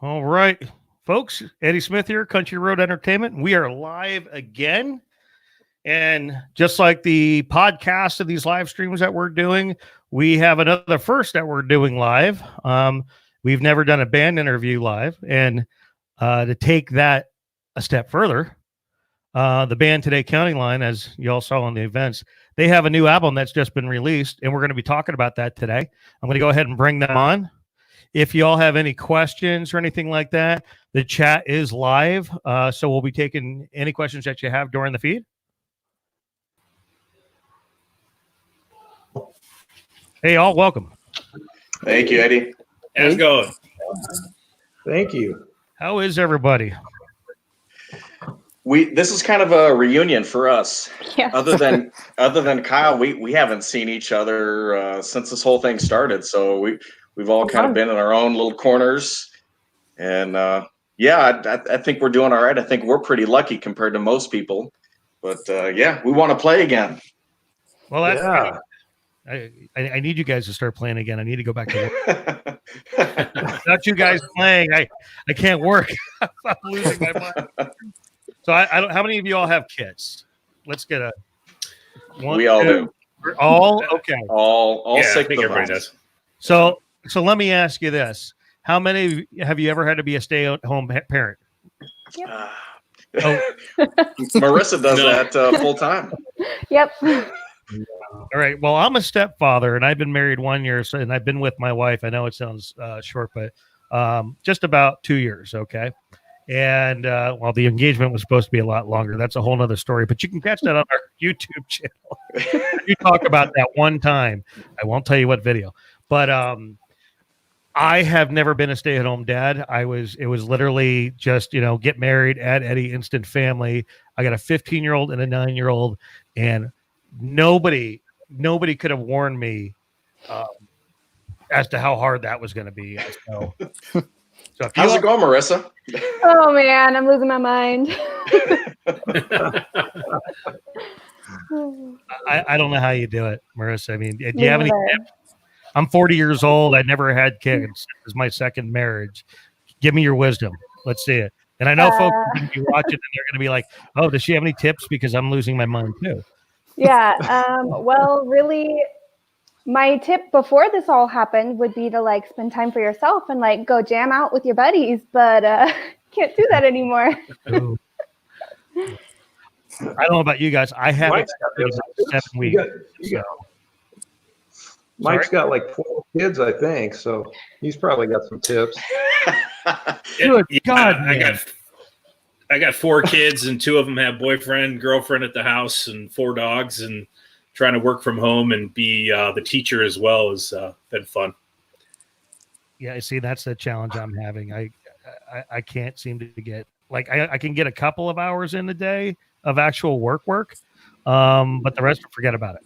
All right, folks. Eddie Smith here, Country Road Entertainment. We are live again. And just like the podcast of these live streams that we're doing, we have another first that we're doing live. We've never done a band interview live. And to take that a step further, the band Today County Line, as you all saw on the events, they have a new album that's just been released. And we're going to be talking about that today. I'm going to go ahead and bring them on. If you all have any questions or anything like that, the chat is live. So we'll be taking any questions that you have during the feed. Hey, all, welcome. Thank you, Eddie. How's it going? Thank you. How is everybody? This is kind of a reunion for us. Yeah. Other than Kyle, we haven't seen each other since this whole thing started. So we've all kind of been in our own little corners, and I think we're doing all right. I think we're pretty lucky compared to most people, but we want to play again. Well, that's I need you guys to start playing again. I need to go back to work. Without you guys playing, I can't work. I'm losing my mind. So I don't. How many of you all have kids? Let's get a one. We all do. All okay. All Yeah, six I think of everybody us. does. So let me ask you this: how many have you ever had to be a stay-at-home parent? Yep. Marissa does No. that full time. Yep. All right. Well, I'm a stepfather, and I've been married 1 year, and I've been with my wife. I know it sounds short, but just about 2 years. Okay. And well, the engagement was supposed to be a lot longer. That's a whole nother story, but you can catch that on our YouTube channel. You talk about that one time. I won't tell you what video, but I have never been a stay-at-home dad. It was literally just, get married, add Eddie, instant family. I got a 15-year-old and a 9-year-old, and nobody could have warned me as to how hard that was going to be. So if How's it going, Marissa? Oh man, I'm losing my mind. I don't know how you do it, Marissa. I mean, do you have any tips? I'm 40 years old. I never had kids. This is my second marriage. Give me your wisdom. Let's see it. And I know folks are going to be watching and they're going to be like, oh, does she have any tips? Because I'm losing my mind too. Yeah. Well, really, my tip before this all happened would be to spend time for yourself and go jam out with your buddies, but can't do that anymore. I don't know about you guys. I haven't in 7 weeks. Mike's got 4 kids, I think, so he's probably got some tips. Good God, I got 4 kids, and 2 of them have boyfriend, girlfriend at the house, and 4 dogs, and trying to work from home and be the teacher as well has been fun. Yeah, see, that's the challenge I'm having. I can't seem to get I can get a couple of hours in a day of actual work, but the rest forget about it.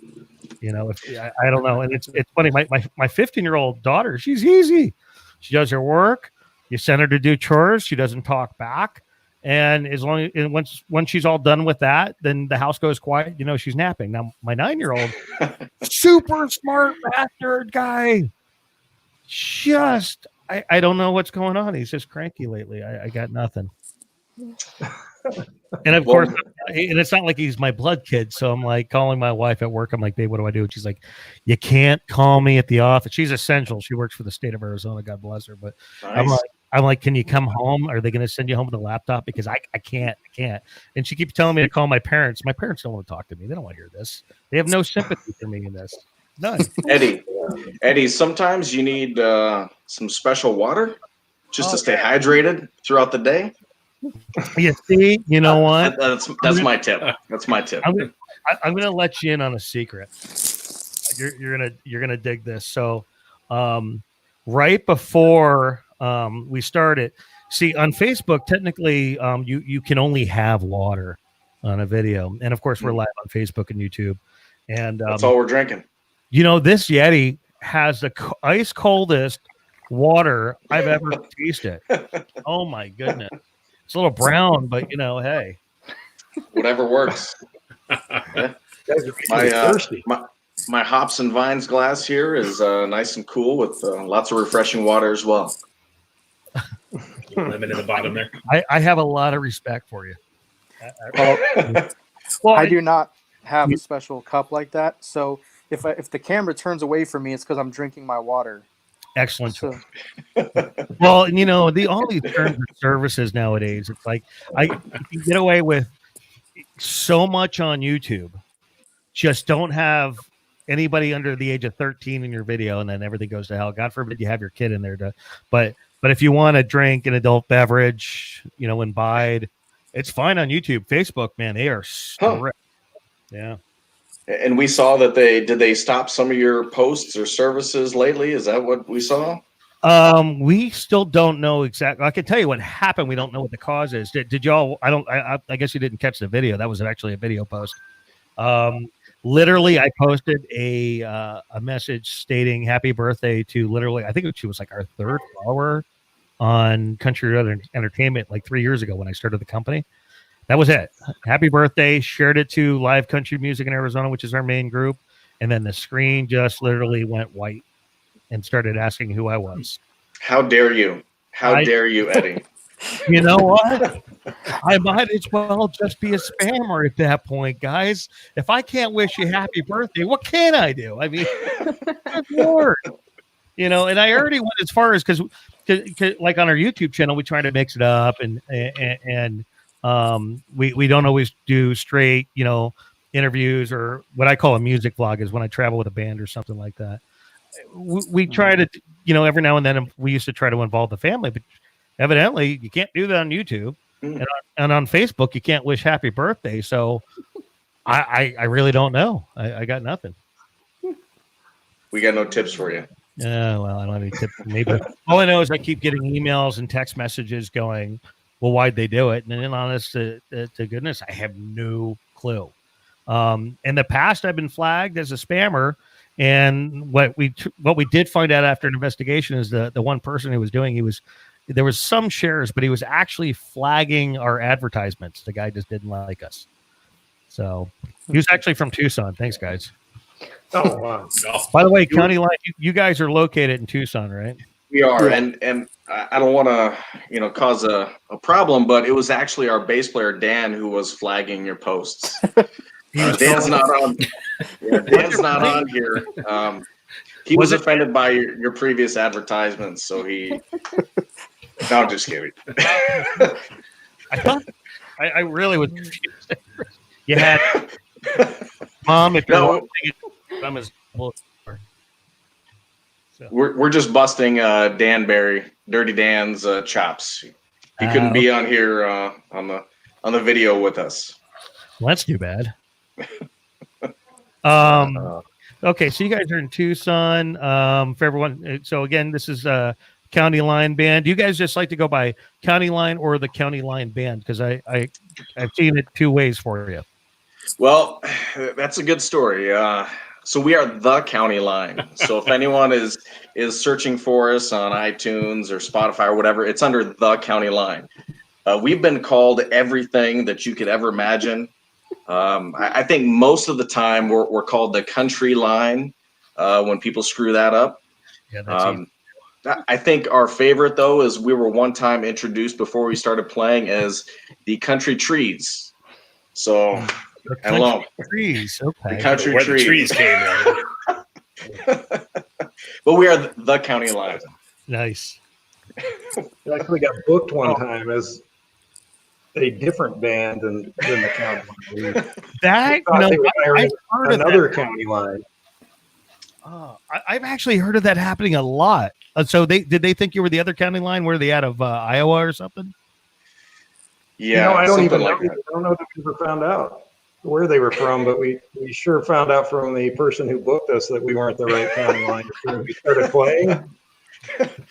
I don't know, and it's funny. My 15-year-old daughter, she's easy. She does her work. You send her to do chores. She doesn't talk back. And once she's all done with that, then the house goes quiet. She's napping. Now, my 9-year-old, super smart bastard guy, just I don't know what's going on. He's just cranky lately. I got nothing. And of course, and it's not like he's my blood kid. So I'm calling my wife at work. I'm like, babe, what do I do? And she's like, you can't call me at the office. She's essential. She works for the state of Arizona. God bless her. But nice. I'm like, can you come home? Are they going to send you home with a laptop? Because I can't. And she keeps telling me to call my parents. My parents don't want to talk to me. They don't want to hear this. They have no sympathy for me in this. None. Eddie, sometimes you need some special water just to stay hydrated throughout the day. You see, you know what? That's my tip. That's my tip. I'm gonna let you in on a secret. You're gonna dig this. So, right before we started, see on Facebook, technically, you can only have water on a video, and of course, we're live on Facebook and YouTube, and that's all we're drinking. This Yeti has the ice coldest water I've ever tasted. Oh my goodness. It's a little brown, but hey. Whatever works. My hops and vines glass here is nice and cool with lots of refreshing water as well. Lemon in the bottom there. I have a lot of respect for you. Well, I do not have a special cup like that. So if the camera turns away from me, it's because I'm drinking my water. Excellent. So, Well, and all these terms of services nowadays, it's like you get away with so much on YouTube. Just don't have anybody under the age of 13 in your video, and then everything goes to hell. God forbid you have your kid in there but if you want to drink an adult beverage, imbibe, it's fine on YouTube. Facebook, man, they are strict. Yeah. And we saw that did they stop some of your posts or services lately? Is that what we saw? We still don't know exactly. I can tell you what happened. We don't know what the cause is. Did y'all? I guess you didn't catch the video. That was actually a video post. Literally, I posted a message stating happy birthday to literally, I think she was like our third follower on Country Road Entertainment like 3 years ago when I started the company. That was it. Happy birthday. Shared it to Live Country Music in Arizona, which is our main group. And then the screen just literally went white and started asking who I was. How dare you? How dare you, Eddie? You know what? I might as well just be a spammer at that point, guys. If I can't wish you happy birthday, what can I do? I mean, good Lord. And I already went as far as because like on our YouTube channel, we try to mix it up and we don't always do straight, interviews, or what I call a music vlog is when I travel with a band or something like that. We try to, every now and then we used to try to involve the family, but evidently you can't do that on YouTube and on Facebook. You can't wish happy birthday. So I really don't know. I got nothing. We got no tips for you. Well, I don't have any tips. Maybe all I know is I keep getting emails and text messages going, well, why'd they do it? And then honest to goodness, I have no clue. In the past, I've been flagged as a spammer. And what we did find out after an investigation is the one person who was doing, there was some shares, but he was actually flagging our advertisements. The guy just didn't like us. So he was actually from Tucson. Thanks, guys. Oh, wow. By the way, County Line, you guys are located in Tucson, right? We are, and I don't want to, cause a problem, but it was actually our bass player Dan who was flagging your posts. Dan's not on. Yeah, Dan's not on here. He was offended by your previous advertisements, so he. No, I'm just kidding. I thought I really was confused. You had Mom, if you're watching it, I'm as well. So. We're just busting Dan Barry, Dirty Dan's chops. He couldn't be on here on the video with us. Well, that's too bad. Okay, so you guys are in Tucson. For everyone, so again, this is County Line Band. Do you guys just like to go by County Line or the County Line Band? Because I've seen it two ways for you. Well, that's a good story. So we are the County Line. So if anyone is searching for us on iTunes or Spotify or whatever, it's under the County Line. We've been called everything that you could ever imagine. I think most of the time we're called the Country Line when people screw that up. Yeah, that's I think our favorite, though, is we were one time introduced before we started playing as the Country Trees. So, hello. Trees. Okay. The Country Where Trees. the trees came in. But we are the County Line. Nice. We actually got booked one time as a different band than the County Line. That Thought they were I've hiring heard of another that. County Line. I've actually heard of that happening a lot. So did they think you were the other County Line? Were they out of Iowa or something? Yeah, I don't something even know. like that. I don't know if we ever found out where they were from, but we sure found out from the person who booked us that we weren't the right County Line as soon as we started playing.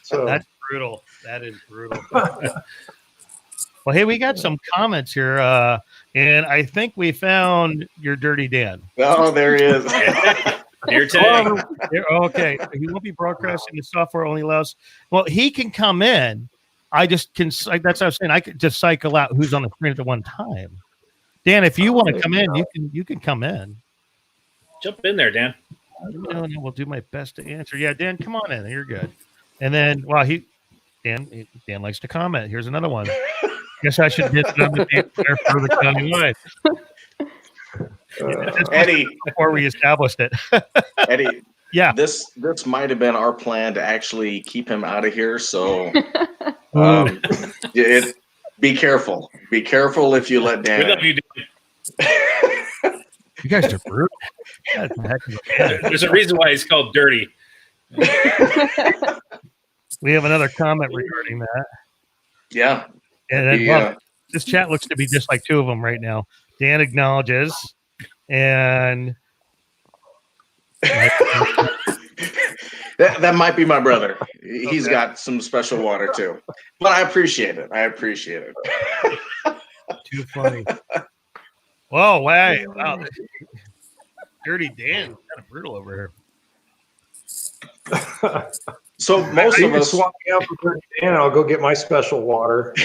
So That's brutal. That is brutal. Well, hey, we got some comments here, and I think we found your Dirty Dan. Oh, there he is. Dear tag. Okay, he won't be broadcasting. The software only allows. Well, he can come in. I just can. That's what I was saying. I could just cycle out who's on the screen at one time. Dan, if you want to come in, you can come in. Jump in there, Dan. No, we'll do my best to answer. Yeah, Dan, come on in. You're good. And then, well, Dan likes to comment. Here's another one. Guess I should get it on the table there for the countywide. Eddie, Before we established it. Eddie, Yeah. this might have been our plan to actually keep him out of here. So be careful. Be careful if you let Dan. We love you, Dan. You guys are brutal. That's a heck of a- There's a reason why he's called Dirty. We have another comment regarding that. Yeah. And then, Yeah. well, this chat looks to be just like two of them right now. Dan acknowledges, and That might be my brother. He's got some special water too. But I appreciate it. too funny. Whoa, wow. Dirty Dan, kind of brutal over here. So most You of can us swap me out for 30 Dan, and I'll go get my special water.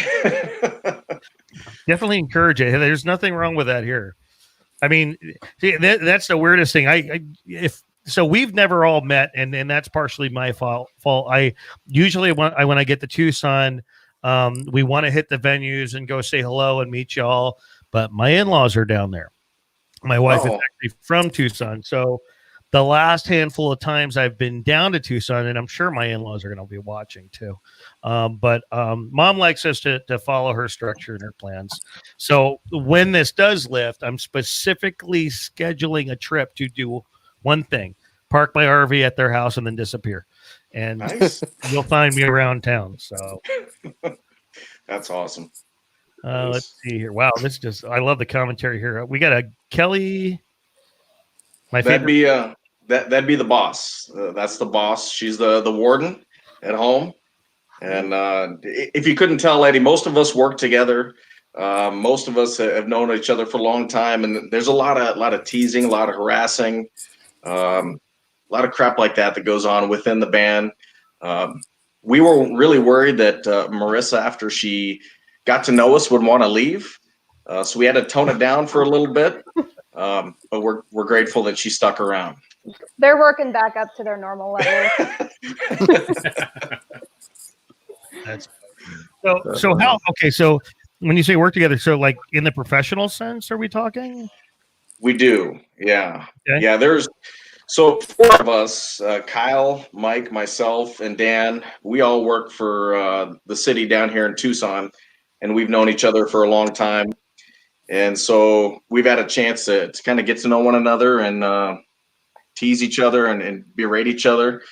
Definitely encourage it. There's nothing wrong with that here. I mean, see, that's the weirdest thing. So we've never all met, and that's partially my fault. I usually when I get to Tucson, we want to hit the venues and go say hello and meet y'all. But my in-laws are down there. My wife is actually from Tucson, so the last handful of times I've been down to Tucson, and I'm sure my in-laws are going to be watching too. But Mom likes us to follow her structure and her plans. So when this does lift, I'm specifically scheduling a trip to do one thing: park my RV at their house and then disappear. And Nice. you'll find me around town. So That's awesome. let's see here. Wow, I love the commentary here. We got a Kelly. My That'd favorite. be that'd be the boss. That's the boss. She's the warden at home. And if you couldn't tell, Eddie, most of us work together. Most of us have known each other for a long time, and there's a lot of teasing, a lot of harassing, a lot of crap like that goes on within the band. We were really worried that Marissa, after she got to know us, would want to leave. So we had to tone it down for a little bit. But we're grateful that she stuck around. They're working back up to their normal level. That's so how okay, so when you say work together, so like in the professional sense, are we talking? We do. Yeah. Okay. Yeah. There's so four of us, Kyle, Mike, myself, and Dan, we all work for the city down here in Tucson, and we've known each other for a long time. And so we've had a chance to kind of get to know one another and tease each other and berate each other.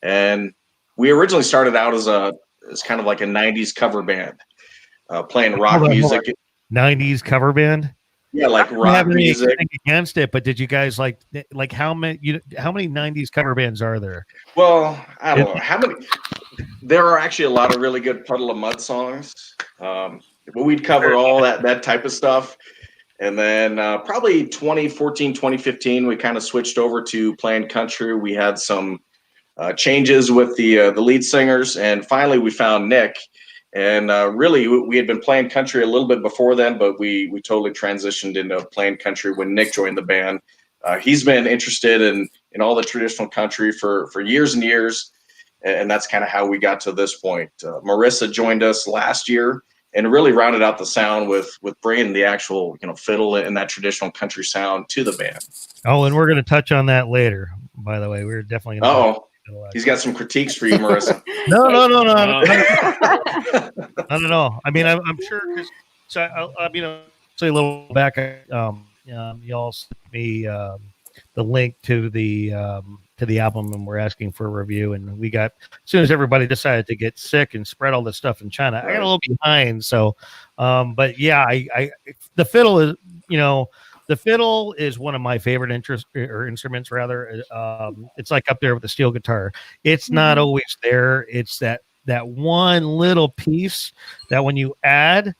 And we originally started out as kind of like a 90s cover band, playing rock music. 90s cover band? Yeah, like I don't rock have music. anything against it, but did you guys like how many 90s cover bands are there? Well, I don't know how many. There are actually a lot of really good Puddle of Mud songs. But we'd cover all that type of stuff. And then probably 2014, 2015, we kind of switched over to playing country. We had some changes with the lead singers, and finally we found Nick. And really, we had been playing country a little bit before then, but we totally transitioned into playing country when Nick joined the band. He's been interested in all the traditional country for years and years, and that's kind of how we got to this point. Marissa joined us last year and really rounded out the sound with bringing the actual fiddle and that traditional country sound to the band. Oh, and we're going to touch on that later. By the way, we're definitely going to. He's got some critiques for you, Marissa. No. Not at all. I mean, I'm sure. So I mean, say a little back. Y'all sent me the link to the album, and we're asking for a review. And we got, as soon as everybody decided to get sick and spread all this stuff in China, I got a little behind. So, but yeah, the fiddle is, the fiddle is one of my favorite instruments. Rather, it's like up there with the steel guitar. It's not always there. It's that one little piece that when you add,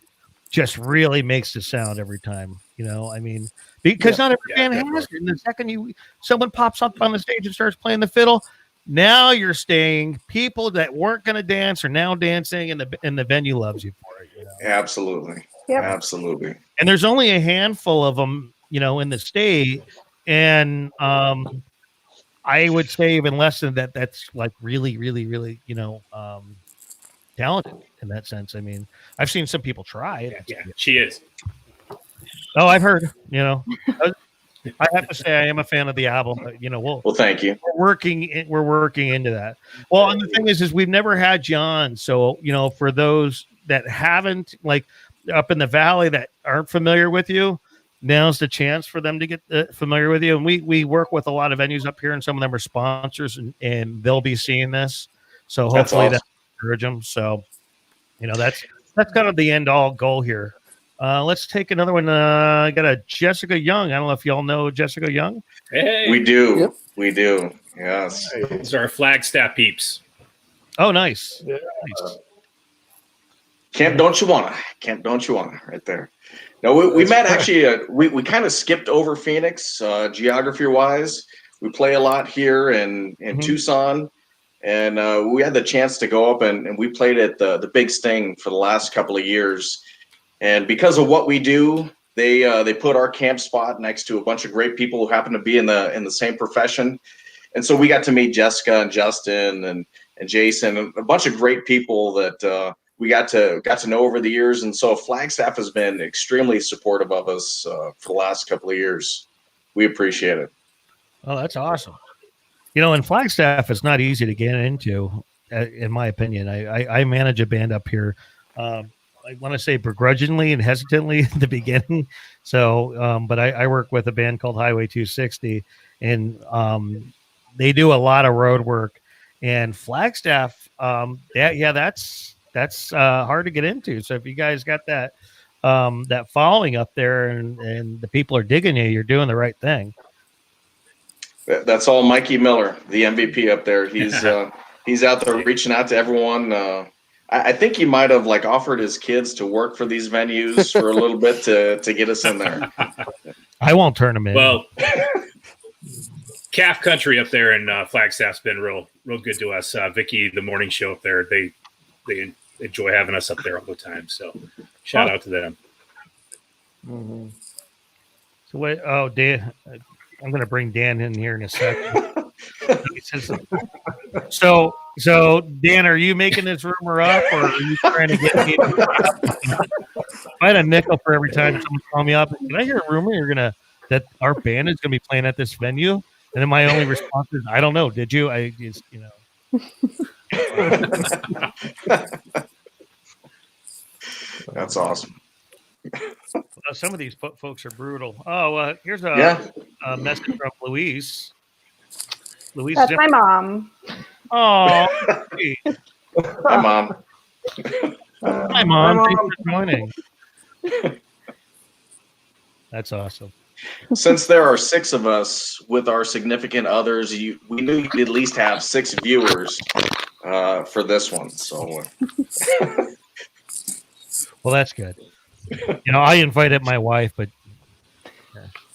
just really makes the sound every time. I mean, because not every band has it. And the second someone pops up on the stage and starts playing the fiddle, now you're staying. People that weren't going to dance are now dancing, and the venue loves you for it. Absolutely. Yep. Absolutely. And there's only a handful of them, in the state, and I would say even less than that. That's like really, really, really, talented in that sense. I mean, I've seen some people try. Yeah, she is. Oh, I've heard. I have to say I am a fan of the album, but Well, thank you. we're working into that. Well, and the thing is we've never had John. So, for those that haven't, like up in the valley that aren't familiar with you, now's the chance for them to get familiar with you. And we work with a lot of venues up here, and some of them are sponsors, and they'll be seeing this. So hopefully that encourage them. So, that's kind of the end all goal here. Let's take another one. I got a Jessica Young. I don't know if y'all know Jessica Young. Hey, We do. Yep. We do. Yes. these are our Flagstaff peeps. Oh, nice. Yeah. Nice. Kent, don't you wanna? Right there. No, we met actually. We kind of skipped over Phoenix, geography wise. We play a lot here in Tucson, and we had the chance to go up and we played at the Big Sting for the last couple of years. And because of what we do, they put our camp spot next to a bunch of great people who happen to be in the same profession. And so we got to meet Jessica and Justin and Jason and a bunch of great people that we got to know over the years. And so Flagstaff has been extremely supportive of us for the last couple of years. We appreciate it. Oh, that's awesome. And Flagstaff is not easy to get into, in my opinion. I manage a band up here. I want to say begrudgingly and hesitantly at the beginning. So, but I work with a band called Highway 260, and they do a lot of road work. And Flagstaff, that's hard to get into. So if you guys got that following up there, and the people are digging you, you're doing the right thing. That's all Mikey Miller, the MVP up there. He's out there reaching out to everyone. I think he might have offered his kids to work for these venues for a little bit to get us in there. I won't turn them in. Well, Calf Country up there in Flagstaff's been real good to us. Vicky, the morning show up there, they enjoy having us up there all the time. So shout out to them. Mhm. So wait, Dan, I'm going to bring Dan in here in a second. So Dan, are you making this rumor up, or are you trying to get me? I had a nickel for every time someone called me up. Can I hear a rumor that our band is going to be playing at this venue? And then my only response is, I don't know. Did you? I just, That's awesome. Some of these folks are brutal. Oh, here's a message from Louise. Louise, That's my mom. oh, Hi, Mom. hi mom. Thanks for joining. That's awesome. Since there are 6 of us with our significant others, we knew you'd at least have 6 viewers for this one. So, Well, that's good. I invited my wife, but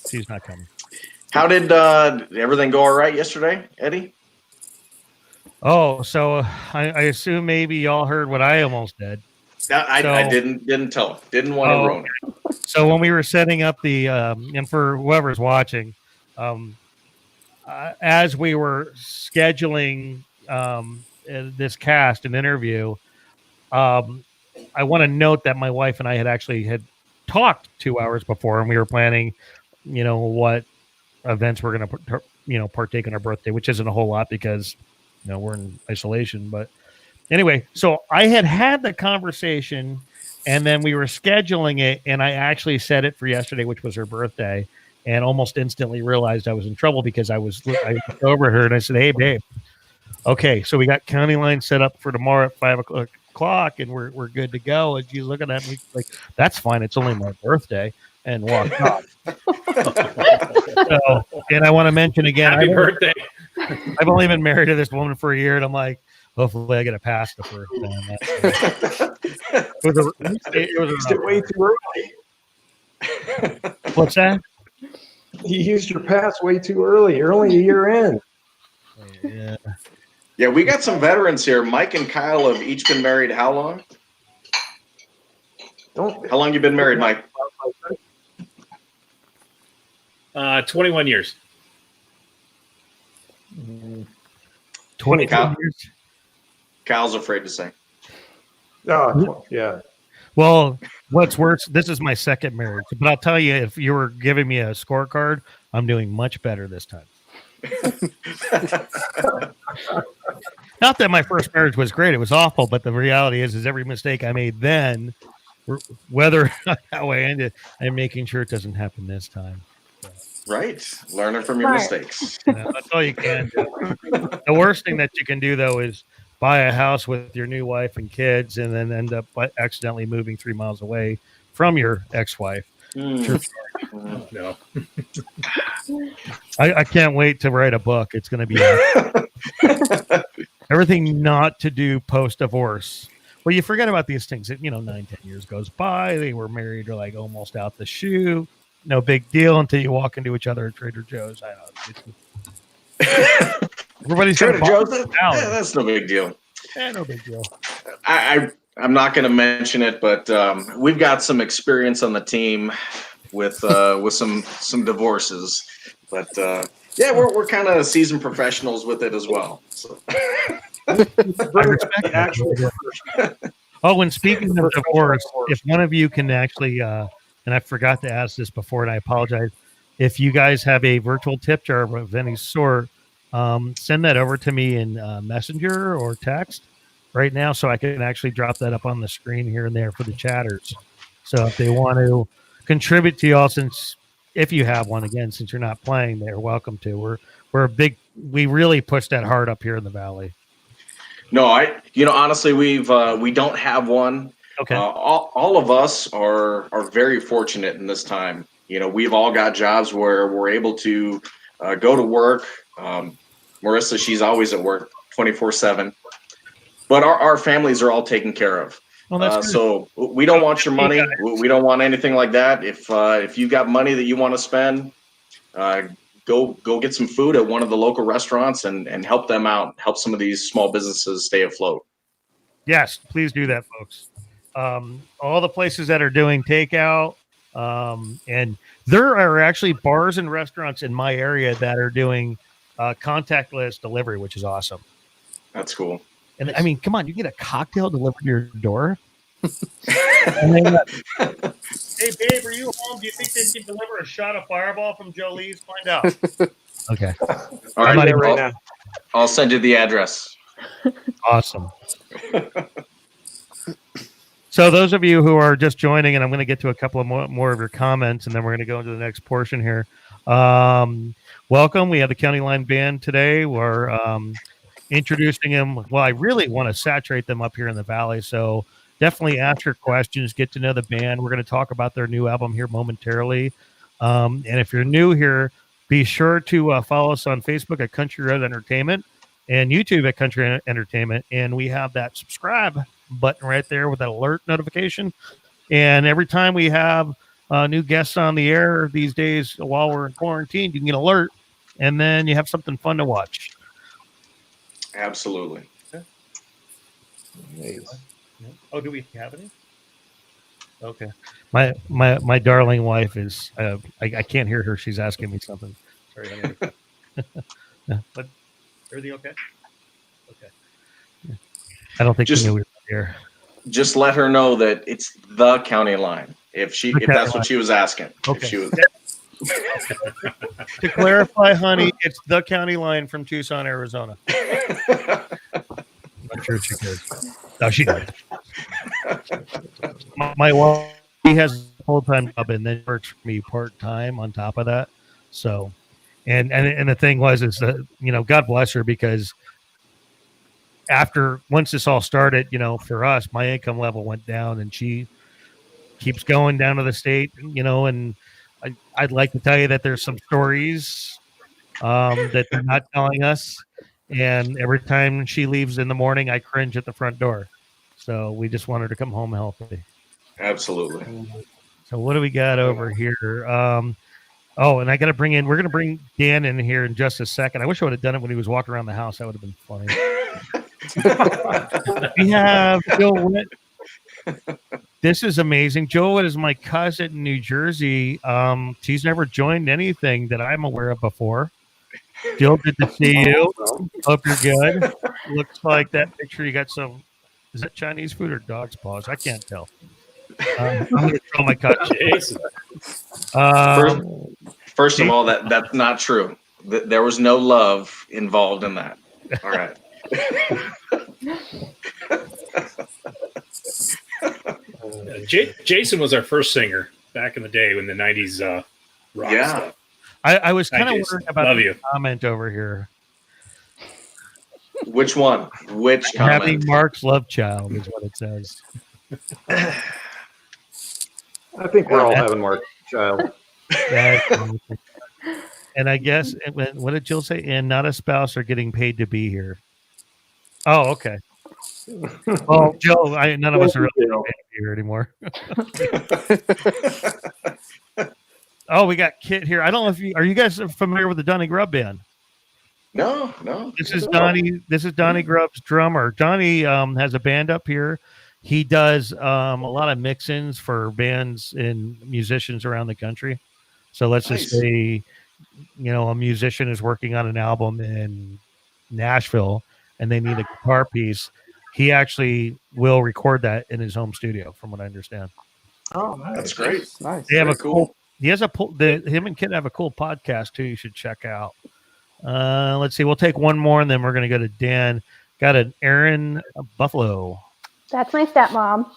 she's not coming. how did everything go all right yesterday, Eddie? Oh, so I assume maybe y'all heard what I almost did. I didn't tell him. Didn't want to ruin it. So when we were setting up the, and for whoever's watching, as we were scheduling this cast and interview, I want to note that my wife and I had talked 2 hours before, and we were planning, what events we're going to, partake in our birthday, which isn't a whole lot because, we're in isolation. But anyway, so I had the conversation, and then we were scheduling it, and I actually set it for yesterday, which was her birthday, and almost instantly realized I was in trouble because I looked over at her and I said, "Hey, babe, okay, so we got County Line set up for tomorrow at 5:00, and we're good to go." And she's looking at me like, "That's fine. It's only my birthday," and walked off. So, and I want to mention again, Happy birthday. I've only been married to this woman for a year, and I'm like, hopefully I get a pass the first time. It was Way too early. What's that? You used your pass way too early. You're only a year in. Yeah. Yeah, we got some veterans here. Mike and Kyle have each been married how long? How long you been married, Mike? 21 years. 20 Kyle? years. Kyle's afraid to say. Oh, yeah. Well, what's worse, this is my second marriage, but I'll tell you, if you were giving me a scorecard, I'm doing much better this time. Not that my first marriage was great; it was awful. But the reality is every mistake I made then, whether or not how I ended, I'm making sure it doesn't happen this time. Right. Learning from your Smart. mistakes. That's all you can do. The worst thing that you can do, though, is buy a house with your new wife and kids and then end up accidentally moving 3 miles away from your ex-wife. Mm. No. I can't wait to write a book. It's going to be everything not to do post-divorce. Well, you forget about these things. 9-10 years goes by. They were married or like almost out the chute. No big deal until you walk into each other at Trader Joe's. I know. Everybody's Trader got Joe's, that's no big deal. no big deal. I'm not going to mention it, but we've got some experience on the team with some divorces. But yeah, we're kind of seasoned professionals with it as well. So. Oh, and speaking of divorce, if one of you can actually, and I forgot to ask this before, and I apologize, if you guys have a virtual tip jar of any sort, send that over to me in Messenger or text right now, so I can actually drop that up on the screen here and there for the chatters. So if they want to contribute to y'all, if you have one, again, since you're not playing, they're welcome to. We really push that hard up here in the Valley. No, honestly, we don't have one. Okay. All of us are very fortunate in this time. We've all got jobs where we're able to go to work. Marissa, she's always at work 24/7, but our families are all taken care of. So we don't want your money. We don't want anything like that. If you've got money that you want to spend, go get some food at one of the local restaurants and help them out. Help some of these small businesses stay afloat. Yes, please do that, folks. All the places that are doing takeout, and there are actually bars and restaurants in my area that are doing contactless delivery, which is awesome. That's cool. And I mean, come on, you get a cocktail delivered to your door. Hey, babe, are you home? Do you think they can deliver a shot of Fireball from Jolie's? Find out. Okay. All right, right now. I'll send you the address. Awesome. So those of you who are just joining, and I'm going to get to a couple of more of your comments, and then we're going to go into the next portion here. Welcome. We have the County Line Band today. We're introducing them. Well, I really want to saturate them up here in the Valley, so definitely ask your questions, get to know the band. We're going to talk about their new album here momentarily. And if you're new here, be sure to follow us on Facebook at Country Road Entertainment and YouTube at Country Entertainment. And we have that subscribe button right there with that alert notification. And every time we have new guests on the air these days while we're in quarantine, you can get an alert, and then you have something fun to watch. Absolutely. Nice. Oh, do we have any? Okay. My darling wife is I can't hear her. She's asking me something. Sorry. But everything okay? Okay. I don't think she knew we were here. Just let her know that it's the county line. If that's what she was asking. Okay. If she was... To clarify, honey, it's the county line from Tucson, Arizona. I'm sure she could. No, she does. My wife, he has a full-time job and then works for me part-time on top of that. So, and the thing is that, God bless her, because once this all started, for us, my income level went down, and she keeps going down to the state, and I'd like to tell you that there's some stories that they're not telling us. And every time she leaves in the morning, I cringe at the front door. So we just want her to come home healthy. Absolutely. So what do we got over here? And we're going to bring Dan in here in just a second. I wish I would have done it when he was walking around the house. That would have been funny. We have Joe Witt. This is amazing. Joe Witt is my cousin in New Jersey. She's never joined anything that I'm aware of before. Jill, good to see you. Hope you're good. Looks like that picture you got some Is that Chinese food or dog's paws? I can't tell. I'm going to throw my cut. Jason. First of all, that's not true. There was no love involved in that. All right. Jason was our first singer back in the day when the 90s rock Yeah. stuff. I was Hi, kind of Jason. wondering about Love the you. comment over here. Which one? Which Having comment? Mark's love child is what it says. I think we're all having Mark child. And I guess, what did Jill say? And not a spouse or getting paid to be here. Oh, okay. Oh, Joe, none of us are really getting paid to be here anymore. Oh, we got Kit here. I don't know if are you guys familiar with the Donnie Grubb band? No. This is Donnie. This is Donnie Grubb's drummer. Donnie has a band up here. He does a lot of mix-ins for bands and musicians around the country. So let's just Nice. say, a musician is working on an album in Nashville and they need a guitar piece. He actually will record that in his home studio, from what I understand. Oh, nice. That's great. Nice. They have Very a cool. He has him and Kit have a cool podcast too. You should check out. Let's see. We'll take one more and then we're going to go to Dan. Got an Aaron Buffalo. That's my stepmom.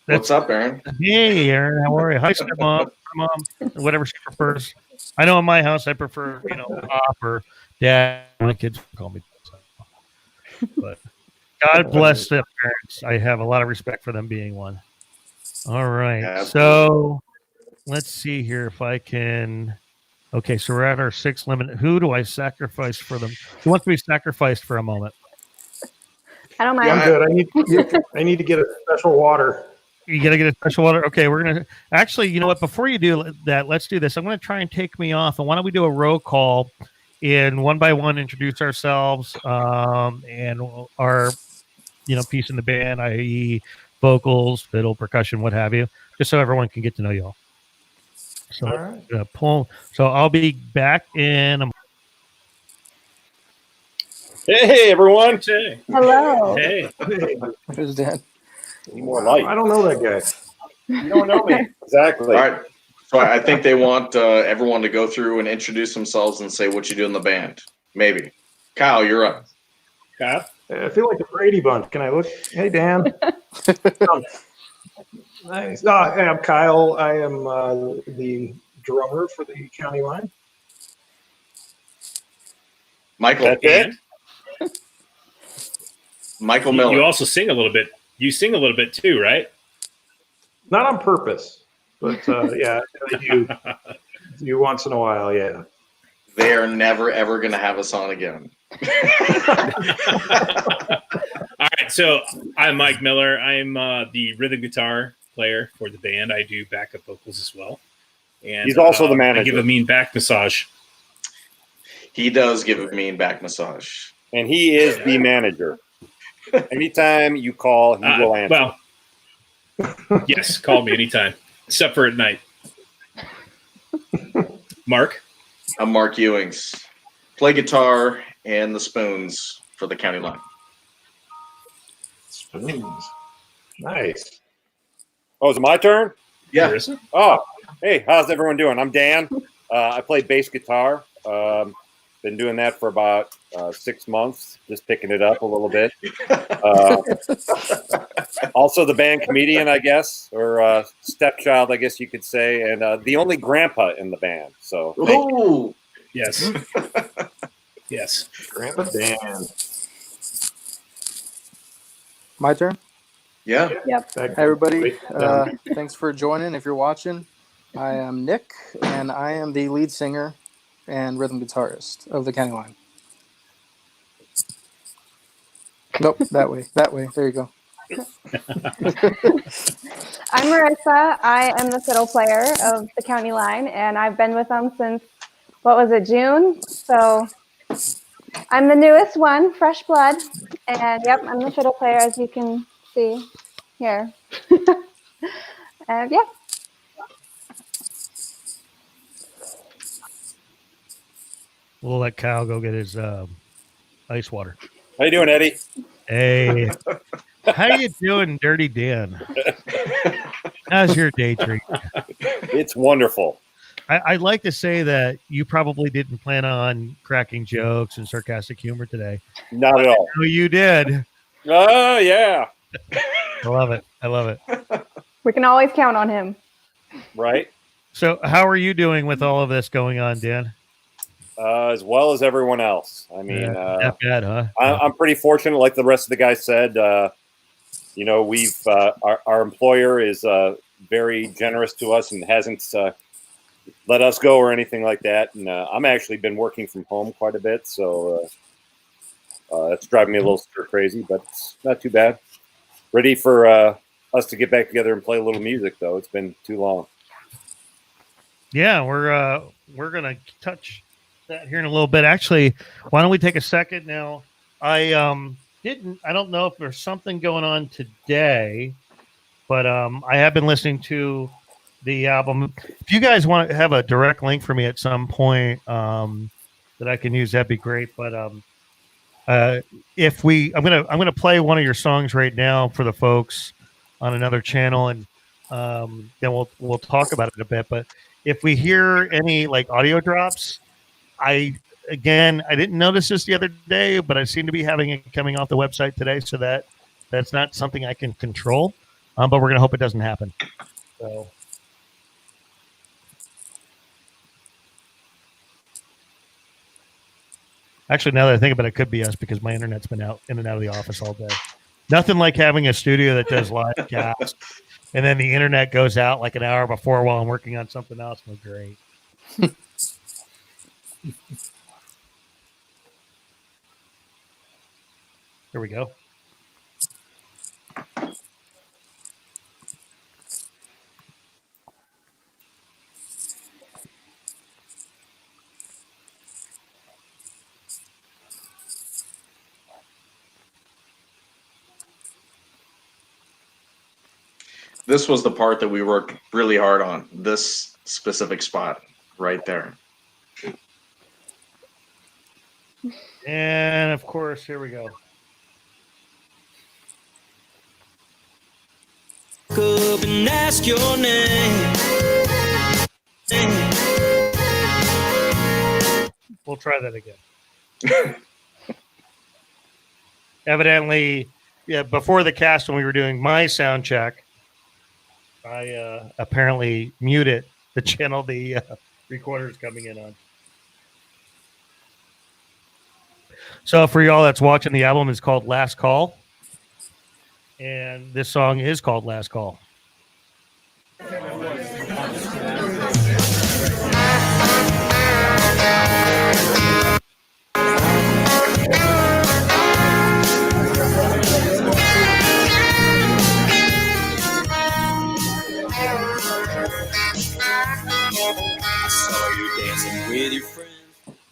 What's up, Aaron? Hey, Aaron. How are you? Hi, stepmom. Mom, whatever she prefers. I know in my house I prefer, Pop or Dad. My kids call me. But God bless step parents. I have a lot of respect for them being one. All right. Yeah, So let's see here if I can. Okay, so we're at our 6 limit. Who do I sacrifice for them? Who wants to be sacrificed for a moment? I don't mind. I'm good. I need to get a special water. You got to get a special water. Okay, we're going to actually, you know what? Before you do that, let's do this. I'm going to try and take me off. And why don't we do a roll call and one by one introduce ourselves and our, piece in the band, i.e., vocals, fiddle, percussion, what have you, just so everyone can get to know you all. So All right. pull. So I'll be back in a Hey, everyone. Hey. Hello. Hey. Hey, Who's Dan? More light. I don't know that guy. You don't know me. Exactly. All right. So I think they want everyone to go through and introduce themselves and say what you do in the band. Maybe. Kyle, you're up. Kyle? I feel like a Brady Bunch. Can I look? Hey, Dan. Nice. Hey, I'm Kyle. I am the drummer for the county line. Michael. That's it? Michael Miller. You also sing a little bit. You sing a little bit too, right? Not on purpose, but yeah, I do once in a while. Yeah. They are never, ever going to have us on again. All right, so I'm Mike Miller. I'm the rhythm guitar player for the band. I do backup vocals as well. And He's also the I manager. give a mean back massage. He does give a mean back massage. And he is the manager. Anytime you call, he will answer. Well, yes, call me anytime, except for at night. Mark? I'm Mark Ewings. Play guitar and the spoons for the county line. Spoons. Nice. Oh, is it my turn? Yeah. There isn't? Oh, hey, how's everyone doing? I'm Dan. I play bass guitar. Been doing that for about 6 months, just picking it up a little bit. Also the band comedian, I guess, or stepchild, I guess you could say, and the only grandpa in the band. So Ooh. Yes. Yes. Grandpa Dan. My turn. Yeah. Hey, everybody. Thanks for joining. If you're watching, I am Nick, and I am the lead singer and rhythm guitarist of the county line. Nope, that way. There you go. I'm Marissa. I am the fiddle player of the county line, and I've been with them since, June? So I'm the newest one, fresh blood. And yep, I'm the fiddle player, as you can see here. And yeah. We'll let Kyle go get his ice water. how you doing, Eddie? Hey, how you doing, Dirty Dan? How's your day treat? It's wonderful. I'd like to say that you probably didn't plan on cracking jokes and sarcastic humor today. Not at all. No, you did. Oh, yeah. I love it. I love it. We can always count on him. Right? So, how are you doing with all of this going on, Dan? As well as everyone else. I mean, Not bad, huh? I'm pretty fortunate, like the rest of the guys said. We've our employer is very generous to us and hasn't let us go or anything like that. And I'm actually been working from home quite a bit, so that's driving me a little stir crazy, but it's not too bad. Ready for us to get back together and play a little music, though. It's been too long. Yeah, we're gonna touch that here in a little bit. Actually, why don't we take a second now? I don't know if there's something going on today, but I have been listening to the album. If you guys want to have a direct link for me at some point that I can use, that'd be great. But I'm gonna play one of your songs right now for the folks on another channel, and then we'll talk about it a bit. But if we hear any like audio drops, I didn't notice this the other day, but I seem to be having it coming off the website today, so that's not something I can control. But we're gonna hope it doesn't happen. So. Actually, now that I think about it, it could be us because my internet's been out in and out of the office all day. Nothing like having a studio that does live cast, and then the internet goes out like an hour before while I'm working on something else. Well, great. Here we go. This was the part that we worked really hard on. This specific spot right there. And of course, here we go. Up and ask your name. We'll try that again. Evidently, yeah, before the cast, when we were doing my sound check, I apparently muted the channel the recorder is coming in on. So for y'all that's watching, the album is called Last Call. And this song is called Last Call.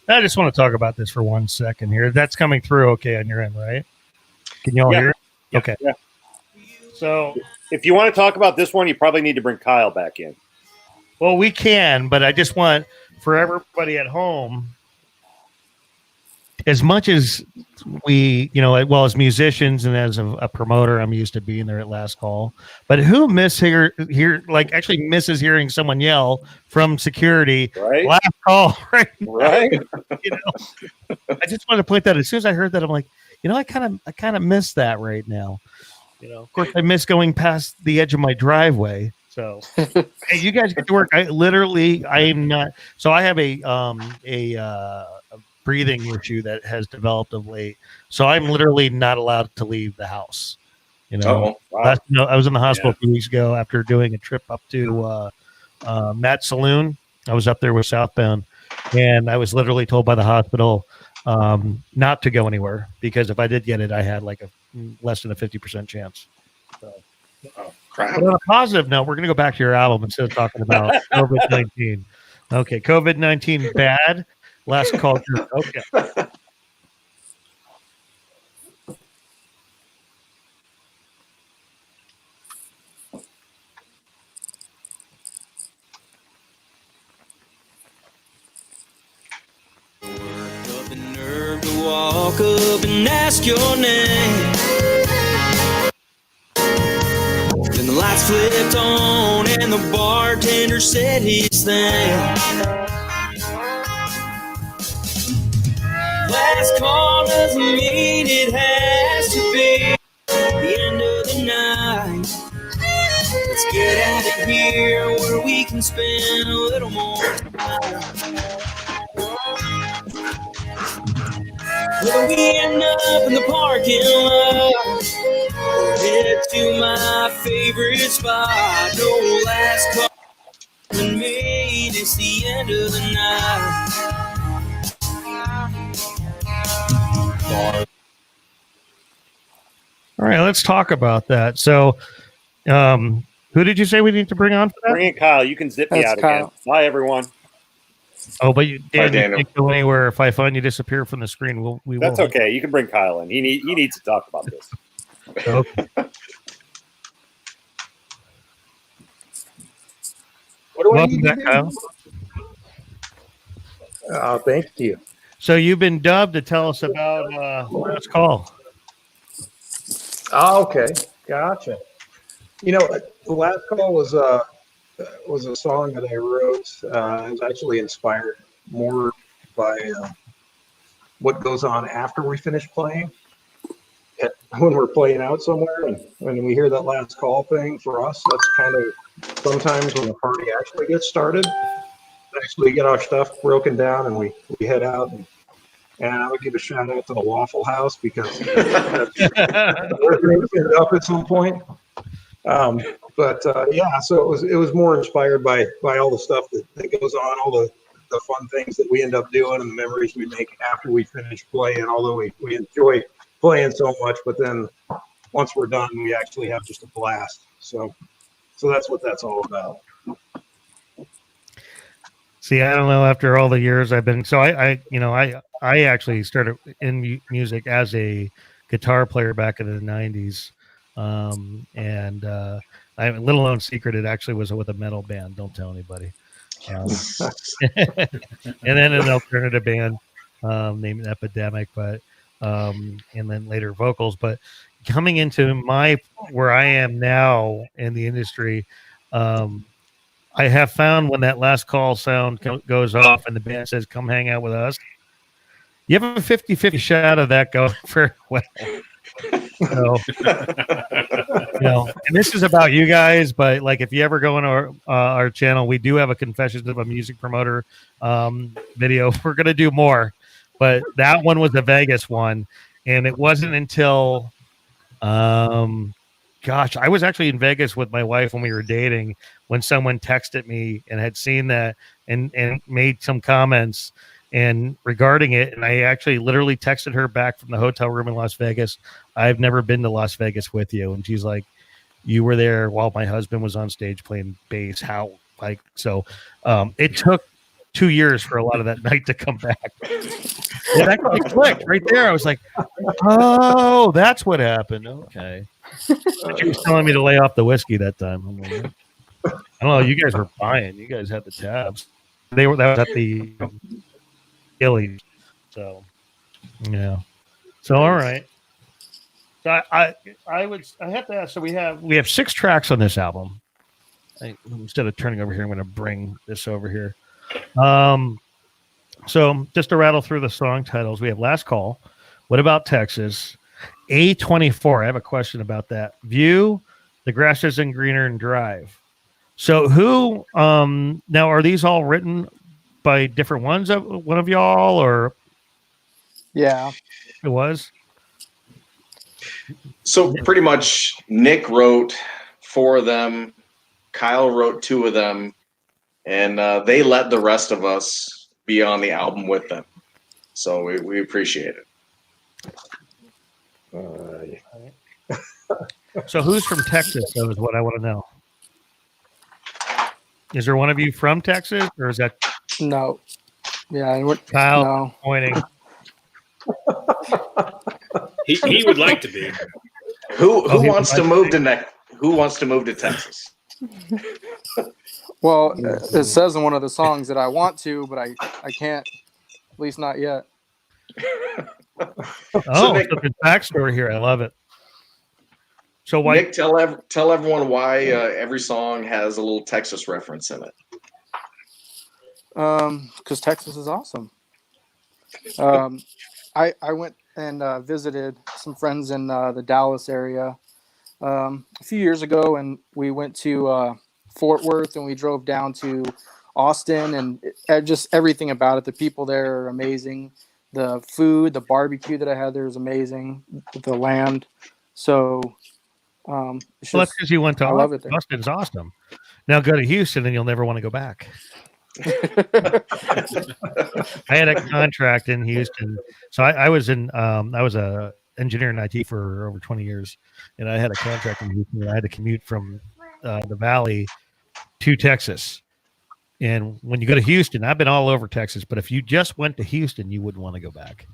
I just want to talk about this for 1 second here. That's coming through okay on your end, right? Can you all hear it? Yeah. Okay. Yeah. So if you want to talk about this one, you probably need to bring Kyle back in. well, we can, but I just want for everybody at home, as much as we, well, as musicians and as a promoter, I'm used to being there at Last Call. But who actually misses hearing someone yell from security, Right? Last Call, right? Right? I just wanted to point that. As soon as I heard that, I'm like, I kind of miss that right now. Of course, I miss going past the edge of my driveway. So, hey, you guys get to work. I am not. So I have a breathing issue that has developed of late. So I'm literally not allowed to leave the house. Oh, wow. I was in the hospital 2 weeks ago after doing a trip up to Matt's Saloon. I was up there with Southbound, and I was literally told by the hospital not to go anywhere because if I did get it, I had like a less than a 50% chance. So, Oh, crap. but on a positive note, we're going to go back to your album instead of talking about COVID-19. Okay, COVID-19 bad. Last Call. Okay. Worked up the nerve to walk up and ask your name. lights flipped on and the bartender said his thing. Last call doesn't mean it has to be the end of the night. Let's get out of here where we can spend a little more time. When we end up in the parking lot, head to my favorite spot. No last call doesn't mean it's the end of the night. All right, let's talk about that. So, who did you say we need to bring on for that? Bring in Kyle. You can zip me That's out Kyle. again. Bye, everyone. Oh, but you, Dan, you Daniel. can't go anywhere. If I find you disappear from the screen, we That's will. okay. You can bring Kyle in. He needs to talk about this. Okay. What do I Welcome need to back, do? Kyle. Thank you. So you've been dubbed to tell us about Last Call. Oh, okay, gotcha. You know, the last call was a song that I wrote. It was actually inspired more by what goes on after we finish playing. When we're playing out somewhere, and when we hear that last call thing, for us, that's kind of sometimes when the party actually gets started. Actually, get our stuff broken down, and we head out. And I would give a shout out to the Waffle House because that's where things end up at some point. Yeah, so it was more inspired by all the stuff that goes on, all the fun things that we end up doing and the memories we make after we finish playing, although we enjoy playing so much, but then once we're done, we actually have just a blast. So that's what that's all about. See, I don't know. After all the years I've been, so I actually started in music as a guitar player back in the '90s, and I have a little known secret. It actually was with a metal band. Don't tell anybody. And then an alternative band named Epidemic, but and then later vocals. But coming into where I am now in the industry. I have found when that last call sound goes off and the band says, "Come hang out with us," you have a 50-50 shot of that going very well. So, and this is about you guys, but like if you ever go on our channel, we do have a Confessions of a Music Promoter video. We're going to do more, but that one was a Vegas one, and it wasn't until gosh, I was actually in Vegas with my wife when we were dating when someone texted me and had seen that and made some comments and regarding it. And I actually literally texted her back from the hotel room in Las Vegas. I've never been to Las Vegas with you. And she's like, you were there while my husband was on stage playing bass. How? Like, so it took 2 years for a lot of that night to come back. And that clicked right there. I was like, oh, that's what happened. Okay. She was telling me to lay off the whiskey that time. I'm like, I don't know. You guys were buying. You guys had the tabs. That was at the Gillies. So, yeah. So, all right. So I have to ask. So we have 6 tracks on this album. Instead of turning over here, I'm going to bring this over here. So just to rattle through the song titles, we have Last Call. What About Texas? A24. I have a question about that. View, The Grass Isn't Greener, and Drive. So who now are these all written by different ones of one of y'all, or Yeah. it was? So pretty much Nick wrote 4 of them, Kyle wrote 2 of them, and they let the rest of us be on the album with them. So we appreciate it. So who's from Texas? That is what I want to know. Is there one of you from Texas, or is that No. Yeah. And Kyle no. pointing? He would like to be. Who he wants would to like move to Who wants to move to Texas? Well, it says in one of the songs that I want to, but I can't. At least not yet. Oh, Nick- so there's backstory here. I love it. So why? Nick, tell everyone why every song has a little Texas reference in it. Every song has a little Texas reference in it. Because Texas is awesome. I went and visited some friends in the Dallas area a few years ago, and we went to Fort Worth, and we drove down to Austin, and just everything about it. The people there are amazing. The food, the barbecue that I had there was amazing. The land. So it's Well, that's just, because you went to I love it there. Austin's awesome. Now go to Houston and you'll never want to go back. I had a contract in Houston. So I was a engineer in IT for over 20 years, and I had a contract in Houston. I had to commute from the Valley to Texas. And when you go to Houston, I've been all over Texas, but if you just went to Houston, you wouldn't want to go back.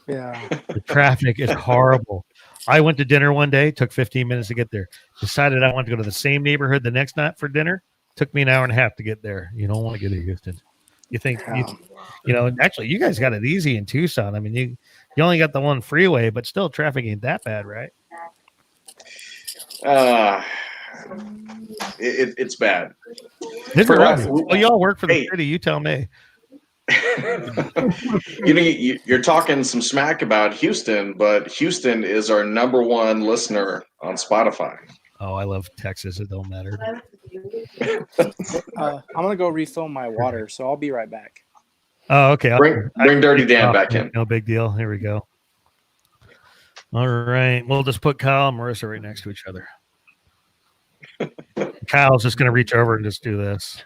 Yeah. The traffic is horrible. I went to dinner one day, took 15 minutes to get there. Decided I wanted to go to the same neighborhood the next night for dinner. Took me an hour and a half to get there. You don't want to get to Houston. You think, actually, you guys got it easy in Tucson. I mean, you only got the one freeway, but still traffic ain't that bad, right? It's bad. This For is us, well, you all work for the city. You tell me. You're talking some smack about Houston, but Houston is our #1 listener on Spotify. Oh, I love Texas. It don't matter. I'm going to go refill my water, so I'll be right back. Oh, okay. Bring Dirty Dan back in. No big deal. Here we go. All right. We'll just put Kyle and Marissa right next to each other. Kyle's just going to reach over and just do this.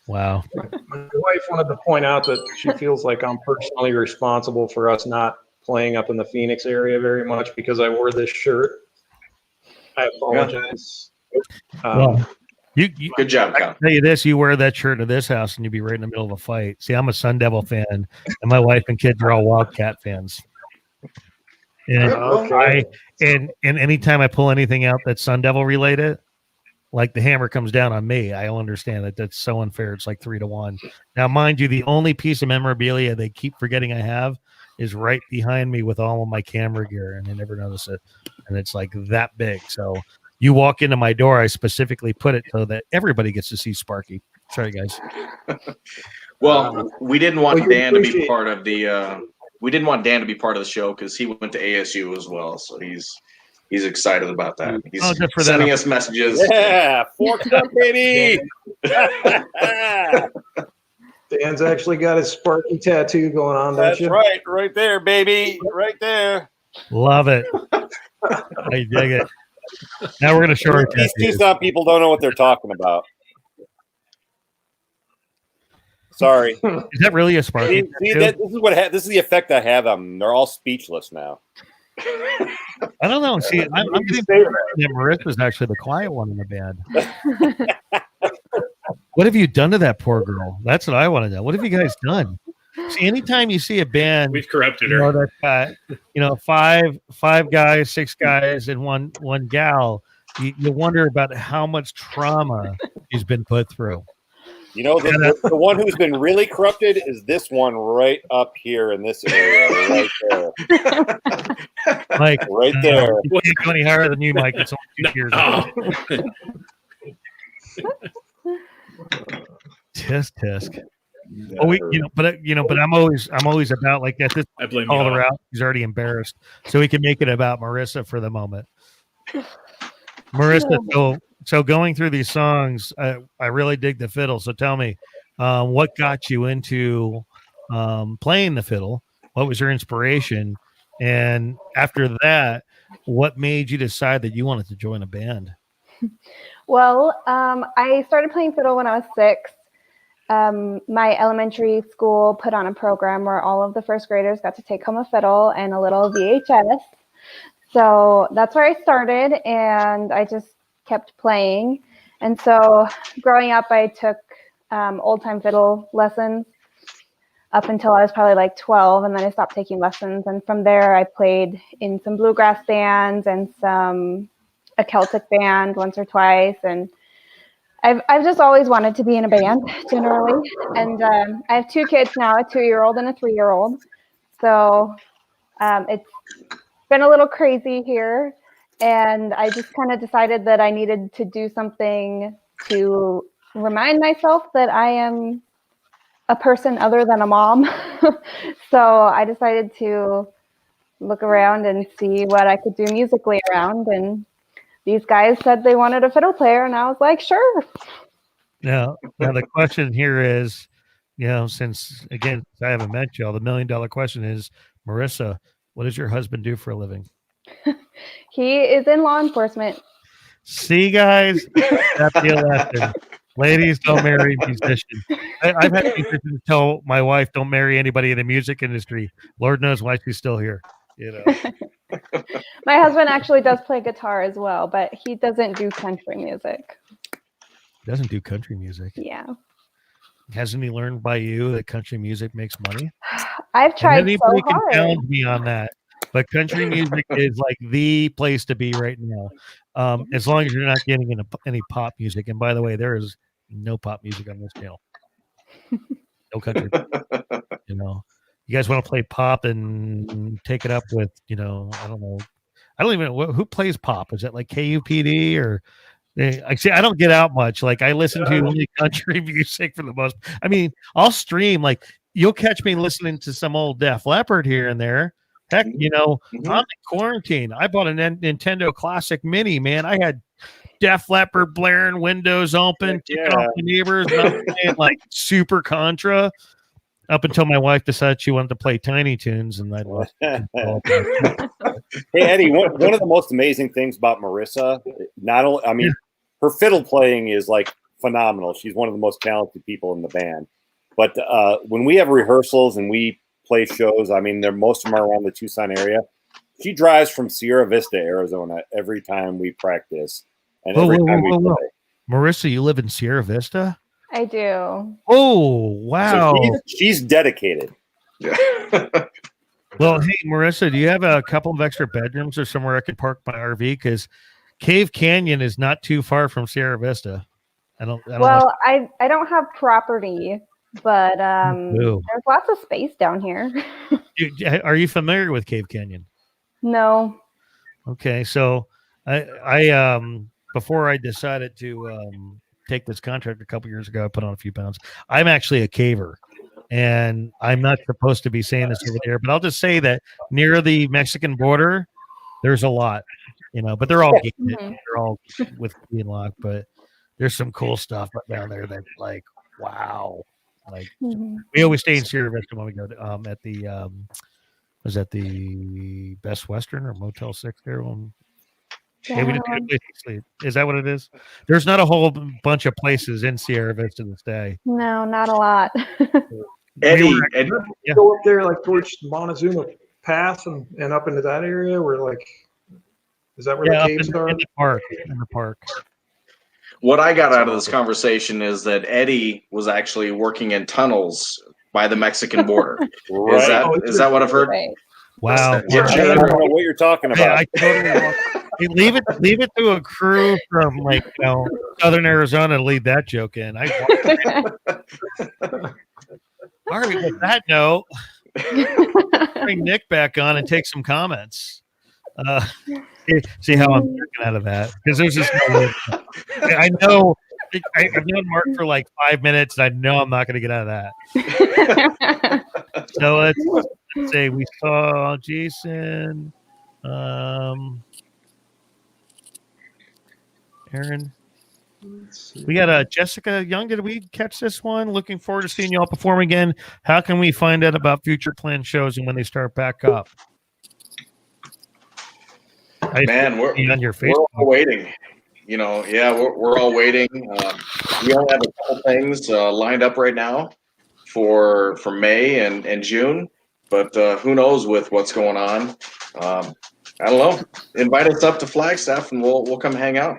Wow. My wife wanted to point out that she feels like I'm personally responsible for us not playing up in the Phoenix area very much because I wore this shirt. I apologize. Well, you good job, Kyle. I can tell you this: you wear that shirt to this house, and you'd be right in the middle of a fight. See, I'm a Sun Devil fan, and my wife and kids are all Wildcat fans. And Okay. and anytime I pull anything out that's Sun Devil related, like the hammer comes down on me, I don't understand that. That's so unfair. It's like 3-1. Now, mind you, the only piece of memorabilia they keep forgetting I have is right behind me with all of my camera gear, and they never notice it. And it's like that big. So you walk into my door, I specifically put it so that everybody gets to see Sparky. Sorry, guys. Well, we didn't want Well, Dan to be part of the. We didn't want Dan to be part of the show because he went to ASU as well, so he's excited about that. He's just for sending that. us messages. Yeah, forks up, baby. Dan's actually got his Sparky tattoo going on, don't That's you? right there, baby, right there. Love it. I dig it. Now we're going to show our These tattoos. Tucson people don't know what they're talking about. Sorry. Is that really a Sparky? See, this is the effect I have on them. They're all speechless now. I don't know. See, I'm getting that Marissa's actually the quiet one in the band. What have you done to that poor girl? That's what I want to know. What have you guys done? See, anytime you see a band, We've corrupted you know, her. that five guys, 6 guys, and one gal, you wonder about how much trauma she's been put through. You know, the one who's been really corrupted is this one right up here in this area, right there. Like Right there. You can't go any higher than you, Mike. It's only 2 years old. Tisk. Well, but I'm always about like that. This I blame called you. her out. He's already embarrassed, so we can make it about Marissa for the moment. Marissa, so going through these songs, I really dig the fiddle. So tell me, what got you into playing the fiddle? What was your inspiration? And after that, what made you decide that you wanted to join a band? Well, I started playing fiddle when I was 6. My elementary school put on a program where all of the first graders got to take home a fiddle and a little VHS. So that's where I started, and I just kept playing. And so growing up, I took old-time fiddle lessons up until I was probably like 12, and then I stopped taking lessons. And from there, I played in some bluegrass bands and a Celtic band once or twice. And I've just always wanted to be in a band generally. And I have 2 kids now, a 2-year-old and a 3-year-old. So it's been a little crazy here. And I just kind of decided that I needed to do something to remind myself that I am a person other than a mom. So I decided to look around and see what I could do musically around. And these guys said they wanted a fiddle player, and I was like, sure. Now the question here is, since again I haven't met y'all, the $1 million question is, Marissa, what does your husband do for a living? He is in law enforcement. See, guys, that's the lesson. Ladies, don't marry musicians. I've had musicians tell my wife, don't marry anybody in the music industry. Lord knows why she's still here. My husband actually does play guitar as well, but he doesn't do country music. Doesn't do country music. Yeah. Hasn't he learned by you that country music makes money? I've tried so Anybody can hard. challenge me on that. But country music is like the place to be right now. As long as you're not getting into any pop music. And by the way, there is no pop music on this channel. No country. You guys want to play pop and take it up with, I don't know. I don't even know who plays pop. Is it like KUPD or I don't get out much. Like I listen to only country music for the most. I mean, I'll stream. Like you'll catch me listening to some old Def Leppard here and there. Heck, I'm in quarantine. I bought a Nintendo Classic Mini, man. I had Def Leppard blaring, windows open, ticking off the neighbors, like Super Contra, up until my wife decided she wanted to play Tiny Toons, and I lost. Hey, Eddie, one of the most amazing things about Marissa, her fiddle playing is like phenomenal. She's one of the most talented people in the band. But when we have rehearsals and we play shows, most of them are around the Tucson area. She drives from Sierra Vista, Arizona every time we practice. And every time we play. Marissa, you live in Sierra Vista? I do. Oh, wow. So she's dedicated. Well, hey, Marissa, do you have a couple of extra bedrooms or somewhere I could park my RV? Because Cave Canyon is not too far from Sierra Vista. I don't don't have property, but there's lots of space down here. Are you familiar with Cave Canyon? No. Okay, so I before I decided to take this contract a couple years ago, I put on a few pounds. I'm actually a caver, and I'm not supposed to be saying this over there, but I'll just say that near the Mexican border, there's a lot, but they're all gated. They're all with key and lock, but there's some cool stuff down there that's like, wow. Like we always stay in Sierra Vista when we go to, at the was that the Best Western or Motel 6 there? Yeah, we didn't get a place to sleep. Is that what it is? There's not a whole bunch of places in Sierra Vista to stay. No, not a lot. Eddie, go up there like towards Montezuma Pass and up into that area where is that where the caves are? In the park. What I got out of this conversation is that Eddie was actually working in tunnels by the Mexican border. Right. Is that what I've heard? Right. Wow. I don't know what you're talking about. Hey, leave it to a crew from Southern Arizona to lead that joke in. All right, with that note, bring Nick back on and take some comments. See how I'm working out of that, because there's just no way. I know I've known Mark for like 5 minutes, and I know I'm not going to get out of that. So let's say we saw Jason, Aaron. We got Jessica Young. Did we catch this one? Looking forward to seeing you all perform again. How can we find out about future planned shows and when they start back up? Man, we're on your Facebook. We're all waiting. We're all waiting. We only have a couple things lined up right now for May and June, but who knows with what's going on. I don't know. Invite us up to Flagstaff and we'll come hang out.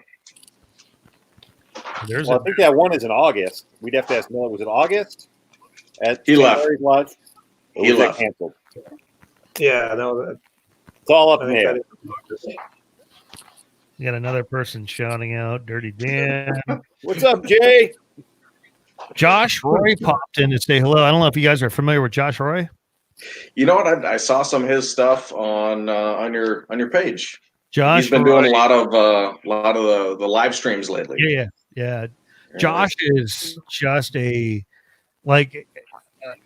I think that one is in August. We'd have to ask Miller. Was it August? He left. Lodge? He left. Canceled. Yeah, no. It's all up in there. You got another person shouting out, Dirty Dan. What's up, Jay? Josh Roy popped in to say hello. I don't know if you guys are familiar with Josh Roy. You know what? I saw some of his stuff on your page. Josh, He's been doing a lot of the live streams lately. yeah. Josh is just a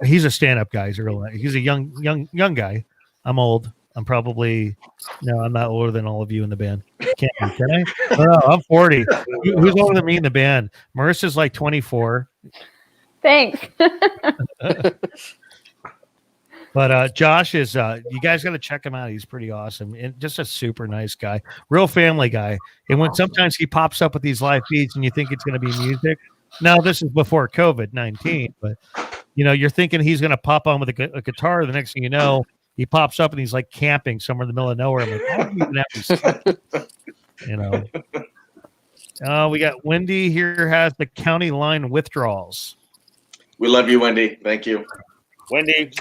he's a stand-up guy. He's a young guy. I'm old. I'm probably I'm not older than all of you in the band. Can I? No, I'm 40. Who's older than me in the band? Marissa's like 24. Thanks. But Josh is you guys got to check him out. He's pretty awesome and just a super nice guy, real family guy. And when sometimes he pops up with these live feeds and you think it's going to be music. Now this is before COVID-19, but you're thinking he's going to pop on with a guitar. The next thing you know, he pops up and he's like camping somewhere in the middle of nowhere. I'm like, how do you even have these? We got Wendy here has the county line withdrawals. We love you, Wendy. Thank you, Wendy.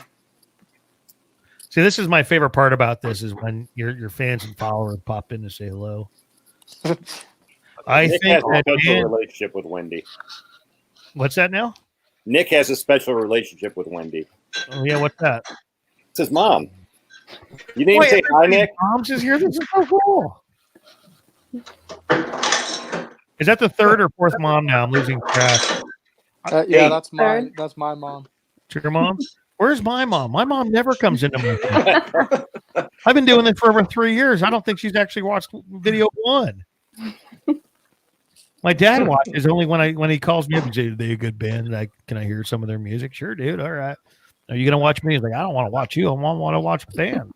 See, this is my favorite part about this is when your fans and followers pop in to say hello. I Nick think has a that special relationship with Wendy. What's that now? Nick has a special relationship with Wendy. Oh yeah, what's that? It's his mom. You didn't even say hi, Nick. Mom's is here. This is so cool. Is that the third or fourth mom now? I'm losing track. Yeah, that's my mom. It's your mom? Where's my mom? My mom never comes into my phone. I've been doing this for over 3 years. I don't think she's actually watched video 1. My dad watches only when he calls me up and says, "Are they a good band? Can I hear some of their music?" Sure, dude. All right. Are you gonna watch me? He's like, I don't want to watch you. I want to watch the band.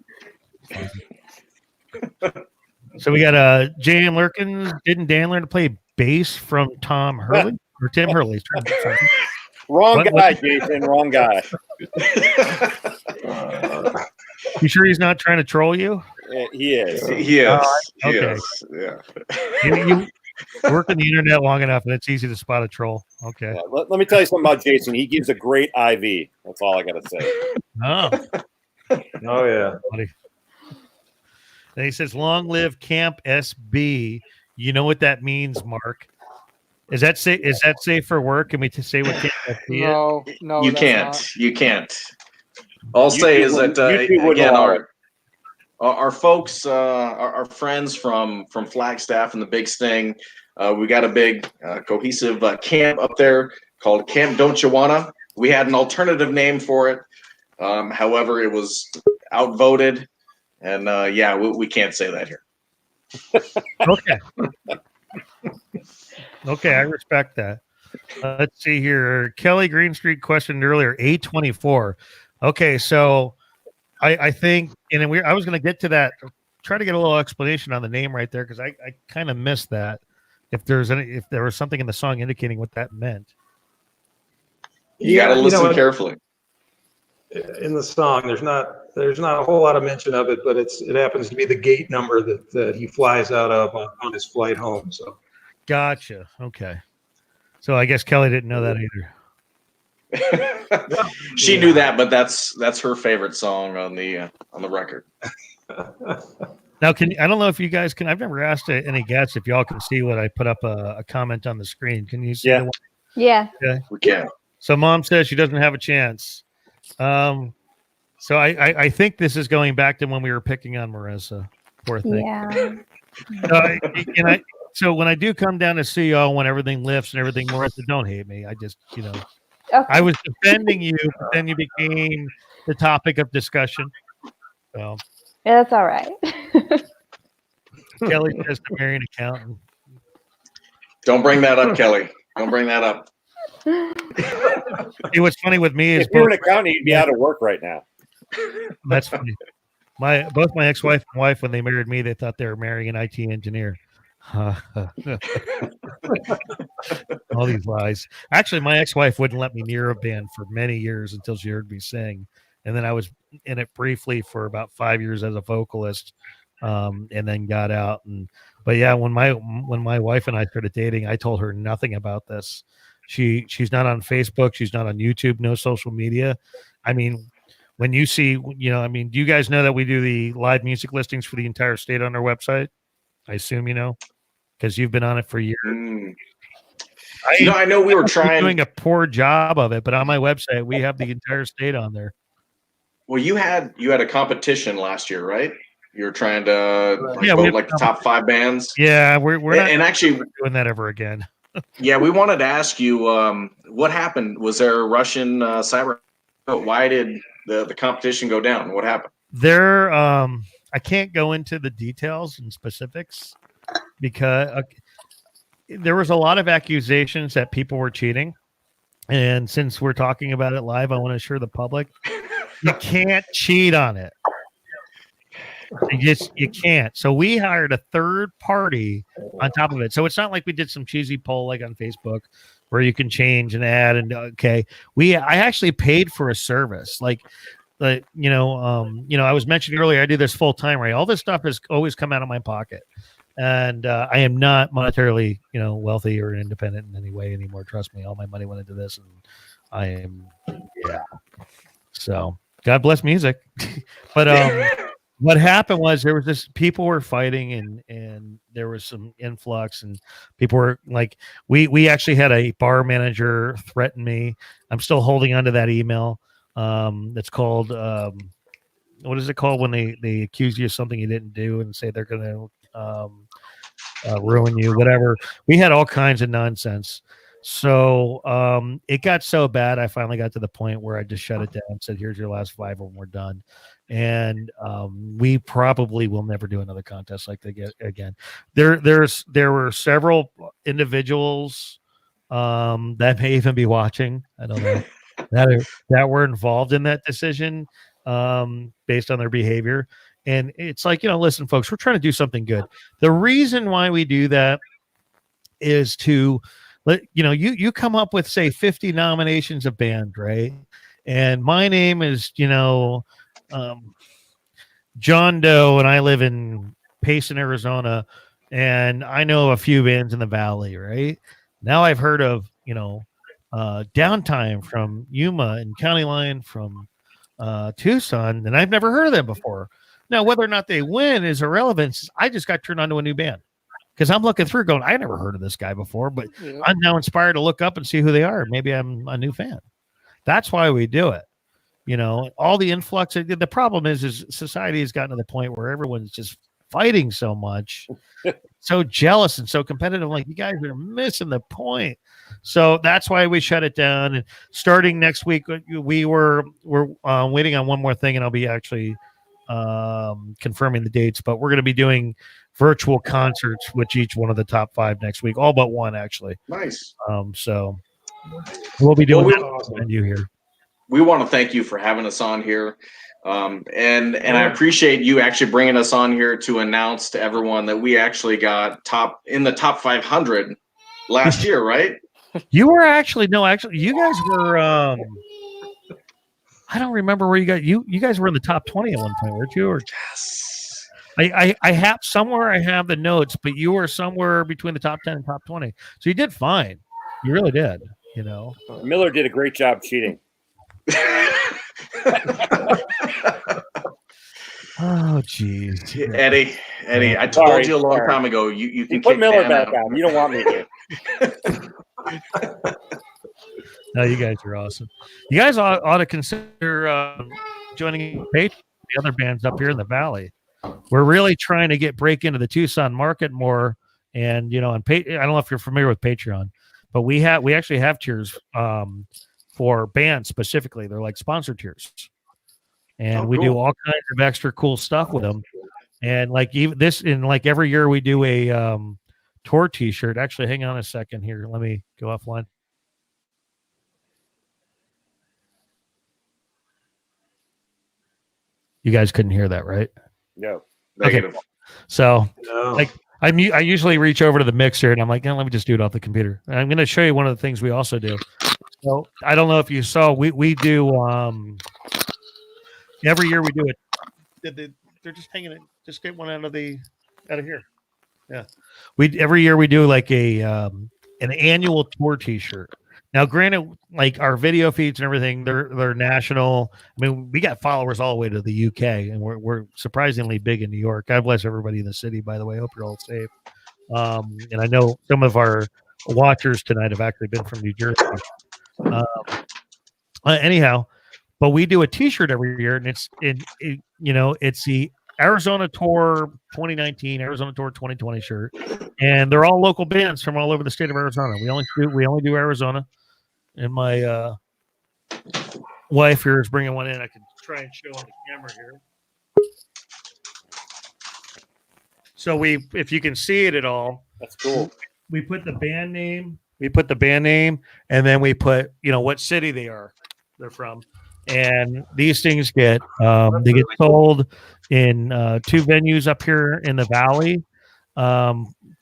So we got Jan Lurkins. Didn't Dan learn to play bass from Tom Hurley or Tim Hurley? Wrong guy, Jason. Wrong guy. You sure he's not trying to troll you? Yeah, he is. He is. Okay. He is. Yeah. You work on the internet long enough, and it's easy to spot a troll. Okay. Yeah, let me tell you something about Jason. He gives a great IV. That's all I got to say. Oh. Oh yeah. Buddy. Then he says, "Long live Camp SB." You know what that means, Mark? Is that safe for work? Can we say what Camp SB is? No, You that's can't. not. You can't. All I'll say is that again, our folks, our friends from Flagstaff and the Big Sting, we got a big cohesive camp up there called Camp Don't You Wanna. We had an alternative name for it. However, it was outvoted, and we can't say that here. Okay. Okay, I respect that. Let's see here. Kelly Greenstreet questioned earlier, A24. Okay, so I think, and I was going to get to that, try to get a little explanation on the name right there, because I kind of missed that. If there was something in the song indicating what that meant. You got to listen carefully. In the song, there's not a whole lot of mention of it, but it happens to be the gate number that he flies out of on his flight home. So, gotcha. Okay, so I guess Kelly didn't know that either. She knew that, but that's her favorite song on the record. Now, I don't know if you guys can. I've never asked any guests if y'all can see what I put up a comment on the screen. Can you see? Yeah. Yeah. Okay. We can. So Mom says she doesn't have a chance. So I think this is going back to when we were picking on Marissa. Poor thing. Yeah. So when I do come down to see y'all when everything lifts and everything, Marissa, don't hate me. I just, Okay. I was defending you, but then you became the topic of discussion. So Yeah, that's all right. Kelly says to marry an accountant. Don't bring that up, Kelly. Don't bring that up. See, what's funny with me is If you're an accountant, you'd be out of work right now. that's funny. Both my ex-wife and wife, when they married me, they thought they were marrying an IT engineer. All these lies. Actually, my ex-wife wouldn't let me near a band for many years until she heard me sing, and then I was in it briefly for about 5 years as a vocalist, and then got out. But yeah, when my wife and I started dating, I told her nothing about this. She's not on Facebook. She's not on YouTube. No social media. I mean, when you see, do you guys know that we do the live music listings for the entire state on our website? I assume you know, because you've been on it for years. I know we were trying. Doing a poor job of it, but on my website, we have the entire state on there. Well, you had a competition last year, right? You're trying to Yeah, we vote have like the top 5 bands. Yeah, we're not And actually, doing that ever again. yeah, we wanted to ask you what happened. Was there a Russian cyber? Why did the competition go down? What happened? There, I can't go into the details and specifics because there was a lot of accusations that people were cheating. And since we're talking about it live, I want to assure the public you can't cheat on it. You can't. So we hired a third party on top of it. So it's not like we did some cheesy poll like on Facebook where you can change and add and okay. I actually paid for a service like I was mentioning earlier, I do this full time, right? All this stuff has always come out of my pocket. And I am not monetarily, wealthy or independent in any way anymore. Trust me, all my money went into this, and I am, yeah. So God bless music. But what happened was there was this people were fighting, and there was some influx, and people were like, we actually had a bar manager threaten me. I'm still holding on to that email. It's called what is it called when they accuse you of something you didn't do and say they're going to ruin you, whatever. We had all kinds of nonsense. So it got so bad, I finally got to the point where I just shut it down and said, here's your last 5 and we're done. And we probably will never do another contest like that again. There were several individuals that may even be watching. I don't know that were involved in that decision based on their behavior. And it's like, listen, folks, we're trying to do something good. The reason why we do that is to let, you come up with, say, 50 nominations of band, right? And my name is, John Doe, and I live in Payson, Arizona, and I know a few bands in the Valley, right? Now I've heard of, Downtime from Yuma and County Line from Tucson, and I've never heard of them before. Now, whether or not they win is irrelevant. I just got turned on to a new band because I'm looking through going, I never heard of this guy before, but I'm now inspired to look up and see who they are. Maybe I'm a new fan. That's why we do it. All the influx. The problem is society has gotten to the point where everyone's just fighting so much, so jealous and so competitive. Like, you guys are missing the point. So that's why we shut it down. And starting next week, we're waiting on one more thing, and I'll be actually confirming the dates, but we're going to be doing virtual concerts with each one of the top 5 next week, all but one actually. Nice. So we'll be doing that you here. We want to thank you for having us on here. And I appreciate you actually bringing us on here to announce to everyone that we actually got in the top 500 last year, right? You were actually, you guys were, I don't remember where you got you guys were in the top 20 at one point, weren't you? Or Yes. I have somewhere I have the notes, but you were somewhere between the top 10 and top 20. So you did fine. You really did, Miller did a great job cheating. Oh geez. Eddie, I told you a long time ago you can put kick Miller Dan back out. on. You don't want me to. No, you guys are awesome. You guys ought to consider joining the other bands up here in the Valley. We're really trying to break into the Tucson market more. And I don't know if you're familiar with Patreon, but we actually have tiers for bands specifically. They're like sponsor tiers, and we do all kinds of extra cool stuff with them. And like even this, in like every year we do a tour T-shirt. Actually, hang on a second here. Let me go offline. You guys couldn't hear that, right? No. Negative. Okay. So, No. I usually reach over to the mixer and I'm like, let me just do it off the computer. And I'm going to show you one of the things we also do. So I don't know if you saw, we do every year we do it. They're just hanging it. Just get one out of here. Yeah. Every year we do like an annual tour T-shirt. Now, granted, like our video feeds and everything, they're national. I mean, we got followers all the way to the UK, and we're surprisingly big in New York. God bless everybody in the city, by the way. I hope you're all safe. And I know some of our watchers tonight have actually been from New Jersey. Anyhow, but we do a T-shirt every year, and it's the Arizona Tour 2019, Arizona Tour 2020 shirt, and they're all local bands from all over the state of Arizona. We only do Arizona, and my wife here is bringing one in. I can try and show on the camera here. So if you can see it at all, That's cool. we put the band name, and then we put what city they're from, and these things get sold in 2 venues up here in the valley,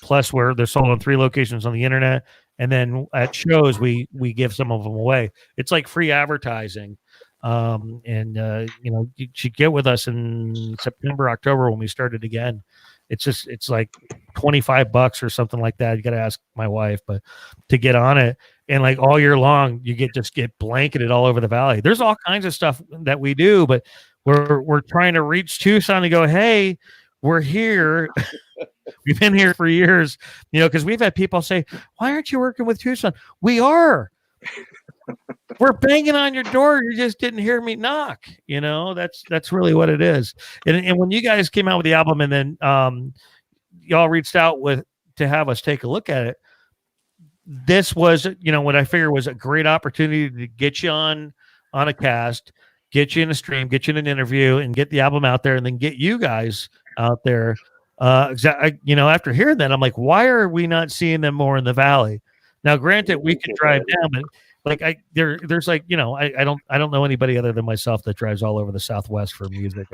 plus where they're sold on 3 locations on the internet, and then at shows we give some of them away. It's like free advertising, and you should get with us in September, October when we started again. It's like $25 or something like that. You got to ask my wife, but to get on it, and like all year long, you get blanketed all over the valley. There's all kinds of stuff that we do, but we're trying to reach Tucson and go, hey, we're here. We've been here for years, because we've had people say, why aren't you working with Tucson? We are. We're banging on your door. You just didn't hear me knock. That's really what it is. And when you guys came out with the album, and then y'all reached out to have us take a look at it, this was what I figured was a great opportunity to get you on a cast, get you in a stream, get you in an interview, and get the album out there, and then get you guys out there. After hearing that, I'm like, why are we not seeing them more in the valley? Now, granted, we could drive down, but I don't know anybody other than myself that drives all over the Southwest for music.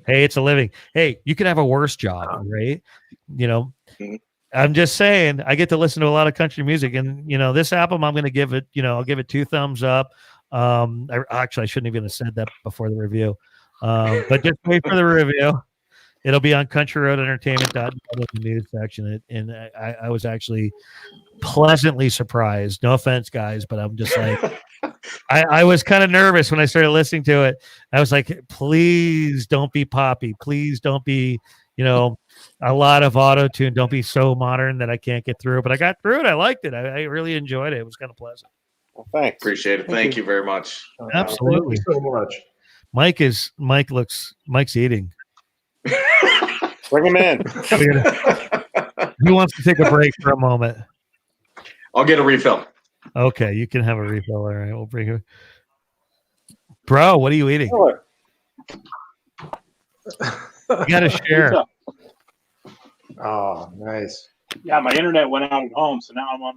Hey, it's a living. Hey, you could have a worse job, right? I'm just saying, I get to listen to a lot of country music, and this album, I'm going to give it, I'll give it 2 thumbs up. I shouldn't even have said that before the review, but just wait for the review. It'll be on countryroadentertainment.net in the news section, and I was actually pleasantly surprised. No offense, guys, but I'm just like, I was kind of nervous when I started listening to it. I was like, please don't be poppy. Please don't be, a lot of auto-tune. Don't be so modern that I can't get through. But I got through it. I liked it. I really enjoyed it. It was kind of pleasant. Well, thanks. Appreciate it. Thank you very much. Absolutely. Thank you so much. Mike's eating. Bring him in. Who wants to take a break for a moment? I'll get a refill. Okay, you can have a refill. All right, we'll bring you. Bro, what are you eating? You got to share. Oh, nice. Yeah, my internet went out at home, so now I'm on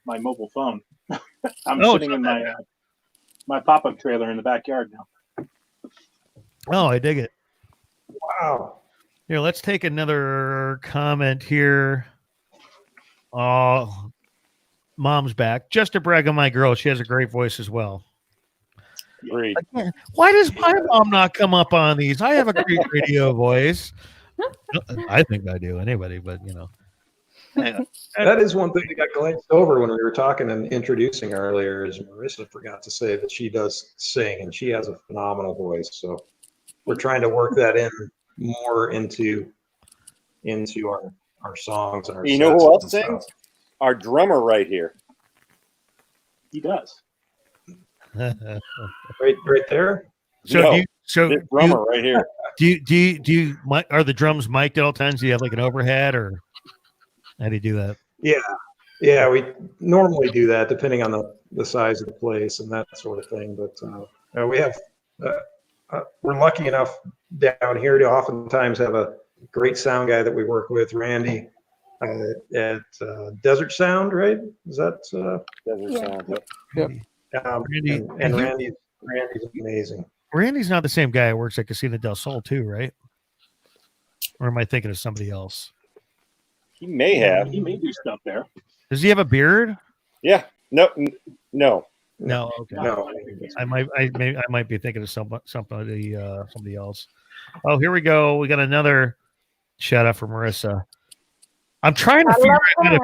my mobile phone. I'm sitting in my pop-up trailer in the backyard now. Oh, I dig it. Wow. Here, let's take another comment here. Oh, Mom's back. Just to brag on my girl, she has a great voice as well. Agreed. Why does my mom not come up on these? I have a great radio voice. I think I do. Anybody, but That is one thing that got glanced over when we were talking and introducing earlier, is Marissa forgot to say that she does sing, and she has a phenomenal voice. So we're trying to work that in more into our songs and our You know sets who else and sings? stuff. Our drummer right here. He does. Right there. No, this drummer right here. Are the drums mic'd at all times? Do you have like an overhead, or how do you do that? Yeah, we normally do that depending on the size of the place and that sort of thing. But we have we're lucky enough down here to oftentimes have a great sound guy that we work with, Randy, at Desert Sound, right? Is that Desert Sound. Yep. Randy, and Randy's amazing. Randy's not the same guy who works at Casino del Sol too, right? Or am I thinking of somebody else? He may have. He may do stuff there. Does he have a beard? Yeah. No. No. Okay. No. I might be thinking of somebody else. Oh, here we go. We got another shout out from Marissa. I'm trying to figure out if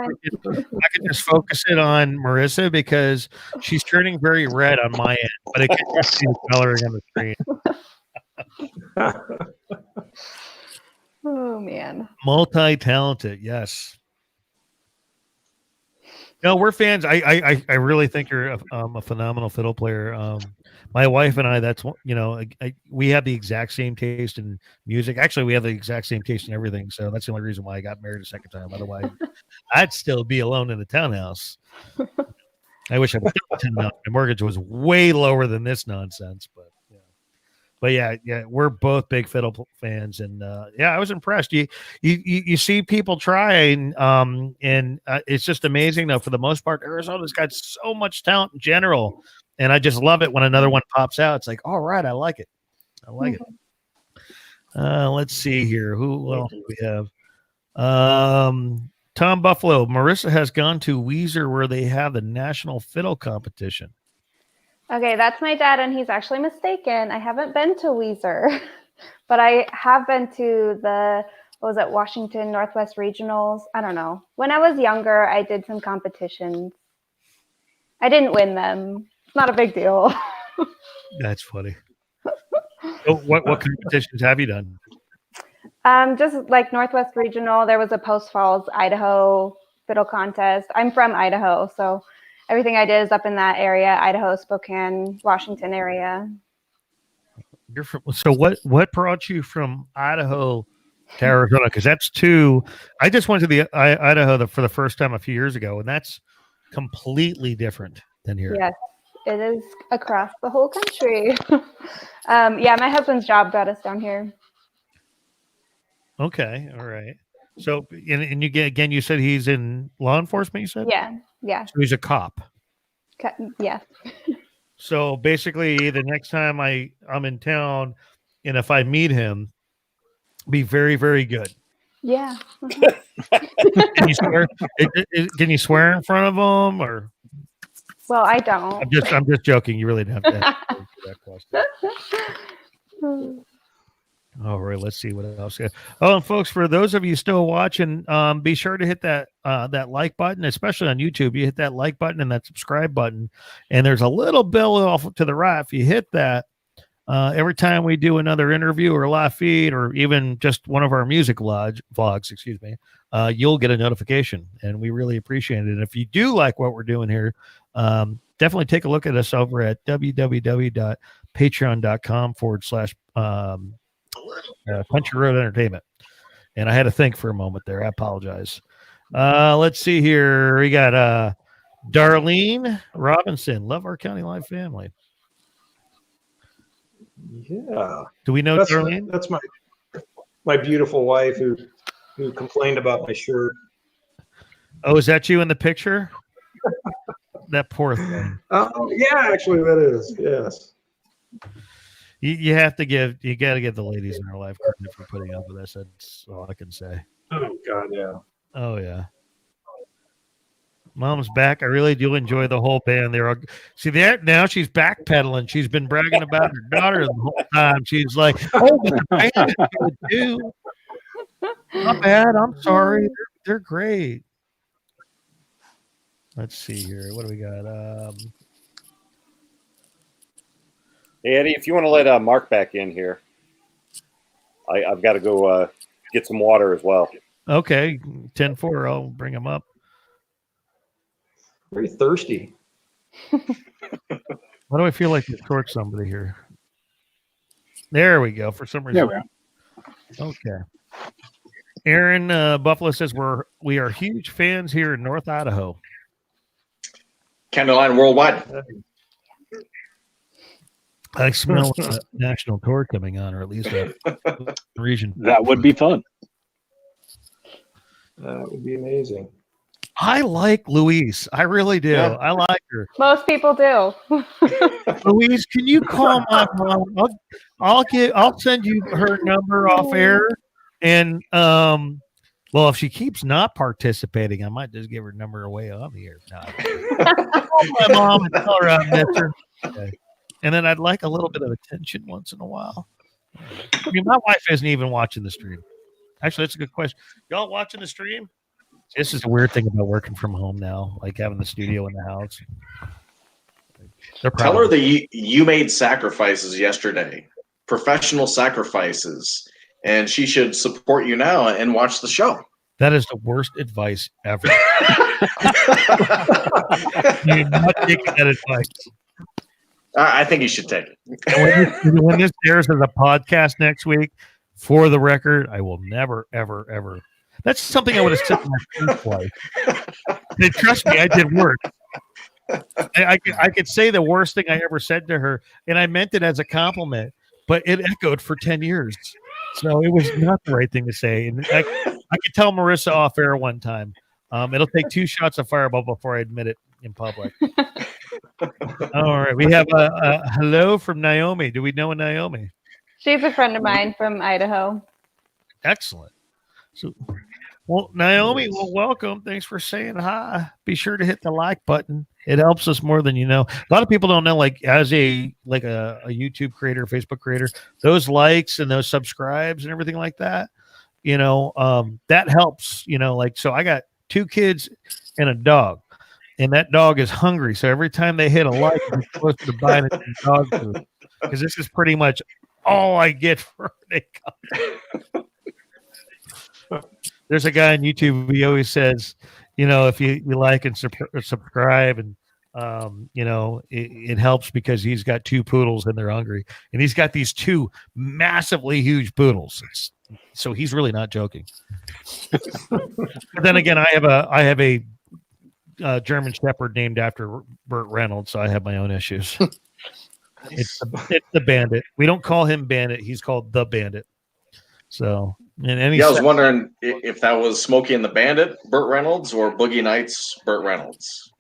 I could just focus it on Marissa, because she's turning very red on my end, but I can't see the coloring on the screen. Oh man. Multi-talented, yes. No, we're fans. I really think you're a phenomenal fiddle player. My wife and I, that's we have the exact same taste in music. Actually, we have the exact same taste in everything. So that's the only reason why I got married a second time. Otherwise, I'd still be alone in the townhouse. I wish I was still in the townhouse. My mortgage was way lower than this nonsense, but yeah, we're both big fiddle fans, and I was impressed. You see people trying, and it's just amazing. Though for the most part, Arizona's got so much talent in general, and I just love it when another one pops out. It's like, all right, I like it. Let's see here. Who else do we have? Tom Buffalo. Marissa has gone to Weezer where they have the national fiddle competition. Okay, that's my dad, and he's actually mistaken. I haven't been to Weezer, but I have been to the, Washington Northwest Regionals. I don't know. When I was younger, I did some competitions. I didn't win them. It's not a big deal. That's funny. So what competitions have you done? Just like Northwest Regional, there was a Post Falls, Idaho fiddle contest. I'm from Idaho, so everything I did is up in that area, Idaho, Spokane, Washington area. You're from, so what brought you from Idaho to Arizona? Because that's two. I just went to the Idaho for the first time a few years ago, and that's completely different than here. Yes, it is across the whole country. My husband's job got us down here. Okay, all right. So, and you said he's in law enforcement. You said, yeah. So he's a cop. Yeah. So basically, the next time I'm in town, and if I meet him, be very, very good. Yeah. Can you swear? Can you swear in front of him, or? Well, I don't. I'm just joking. You really don't have to answer that question. All right, let's see what else. Oh, and folks, for those of you still watching, be sure to hit that like button, especially on YouTube. You hit that like button and that subscribe button, and there's a little bell off to the right. If you hit that, every time we do another interview or live feed, or even just one of our music vlogs, you'll get a notification, and we really appreciate it. And if you do like what we're doing here, definitely take a look at us over at www.patreon.com/Country Road Entertainment. And I had to think for a moment there. I apologize. Let's see here. We got Darlene Robinson. Love our County Live family. Yeah. Do we know Darlene? That's my beautiful wife who complained about my shirt. Oh, is that you in the picture? That poor thing. Yeah, actually that is. Yes. You got to give the ladies in our life credit for putting up with us. That's all I can say. Oh God, yeah. Oh yeah. Mom's back. I really do enjoy the whole band. See that now she's backpedaling. She's been bragging about her daughter the whole time. She's like, "Oh, the band is good too. Not bad. I'm sorry. They're great." Let's see here. What do we got? Hey, Eddie, if you want to let Mark back in here, I've got to go get some water as well. Okay, 10-4. I'll bring him up. Very thirsty. Why do I feel like you short somebody here? There we go. For some reason. Yeah, Okay. Aaron Buffalo says we are huge fans here in North Idaho. County Line Worldwide. I smell a national tour coming on, or at least a region. that would be fun. That would be amazing. I like Louise. I really do. Yeah. I like her. Most people do. Louise, can you call my mom? I'll send you her number off air. And well, if she keeps not participating, I might just give her number away on the air. No, call my mom and tell her I miss her. Okay. And then I'd like a little bit of attention once in a while. I mean, my wife isn't even watching the stream. Actually, that's a good question. Y'all watching the stream? This is a weird thing about working from home now, like having the studio in the house. Tell her that you made sacrifices yesterday, professional sacrifices, and she should support you now and watch the show. That is the worst advice ever. You're not taking that advice. I think you should take it. And when this airs as a podcast next week, for the record, I will never, ever, ever. That's something I would have said to my first wife. And trust me, I did worse. I could say the worst thing I ever said to her, and I meant it as a compliment, but it echoed for 10 years. So it was not the right thing to say. And I could tell Marissa off air one time. It'll take 2 shots of Fireball before I admit it in public. All right. We have a hello from Naomi. Do we know a Naomi? She's a friend of mine from Idaho. Excellent. So, well, Naomi, well, welcome. Thanks for saying hi. Be sure to hit the like button. It helps us more than you know. A lot of people don't know, like as a YouTube creator, Facebook creator, those likes and those subscribes and everything like that, that helps, like, so I got 2 kids and a dog, and that dog is hungry. So every time they hit a like, I'm supposed to buy it dog food, because this is pretty much all I get for an income. There's a guy on YouTube, he always says, if you like and subscribe, and it helps, because he's got 2 poodles and they're hungry, and he's got these 2 massively huge poodles. So he's really not joking. But then again, I have a German Shepherd named after Burt Reynolds, so I have my own issues. It's the Bandit. We don't call him Bandit; he's called the Bandit. So, I was wondering if that was Smokey and the Bandit, Burt Reynolds, or Boogie Nights, Burt Reynolds.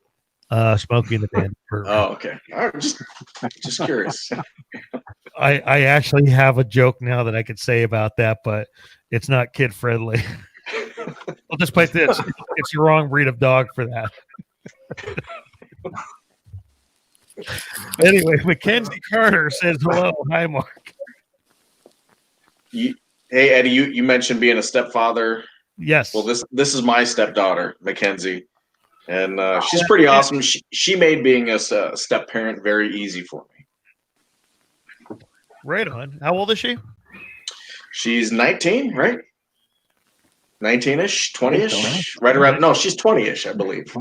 Smokey and the Bandit. Oh, okay. I'm just curious. I actually have a joke now that I could say about that, but it's not kid friendly. I'll just play this. It's the wrong breed of dog for that. Anyway, Mackenzie Carter says hello. Hi, Mark. Hey, Eddie, you mentioned being a stepfather. Yes. Well, this is my stepdaughter, Mackenzie, and she's pretty awesome. She made being a step parent very easy for me. Right on. How old is she? She's 19, right? 19-ish, 20-ish, right around. No, she's 20-ish, I believe.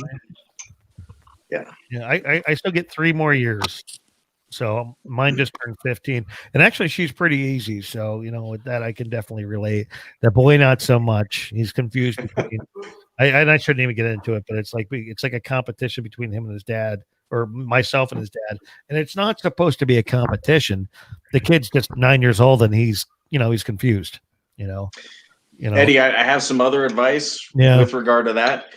Yeah. I still get 3 more years. So mine just turned 15, and actually she's pretty easy. So, with that, I can definitely relate. The boy, not so much. He's confused between, I shouldn't even get into it, but it's like a competition between him and his dad, or myself and his dad. And it's not supposed to be a competition. The kid's just 9 years old, and he's confused, Eddie, I have some other advice with regard to that.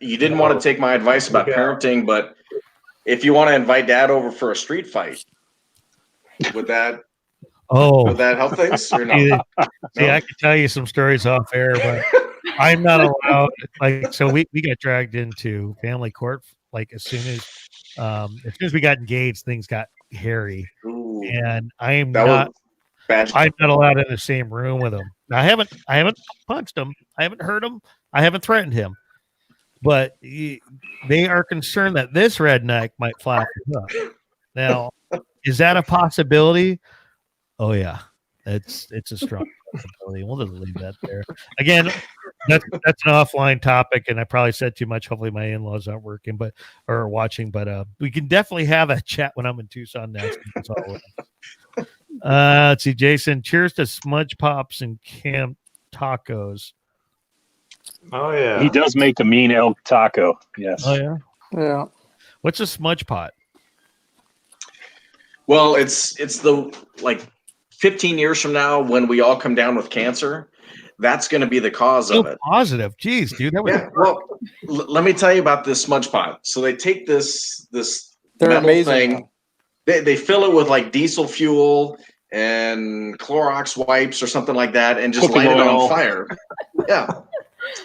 You didn't want to take my advice about parenting, but if you want to invite dad over for a street fight, would that help things or not? See, I could tell you some stories off air, but I'm not allowed. Like, so we got dragged into family court. Like as soon as we got engaged, things got hairy. Ooh, and I'm not allowed in the same room with him. I haven't punched him. I haven't hurt him. I haven't threatened him. But they are concerned that this redneck might fly up. Now, is that a possibility? Oh yeah, it's a strong possibility. We'll just leave that there. Again, that's an offline topic, and I probably said too much. Hopefully, my in-laws aren't watching, but we can definitely have a chat when I'm in Tucson next. Let's see, Jason. Cheers to Smudge Pops and Camp Tacos. Oh yeah, he does make a mean elk taco. Yes. Oh yeah. Yeah. What's a smudge pot? Well, it's the 15 years from now when we all come down with cancer. That's going to be the cause of it. Positive. Jeez, dude. That was well, let me tell you about this smudge pot. So they take this They're metal amazing. thing. They fill it with like diesel fuel and Clorox wipes or something like that, and just light it on fire. Yeah.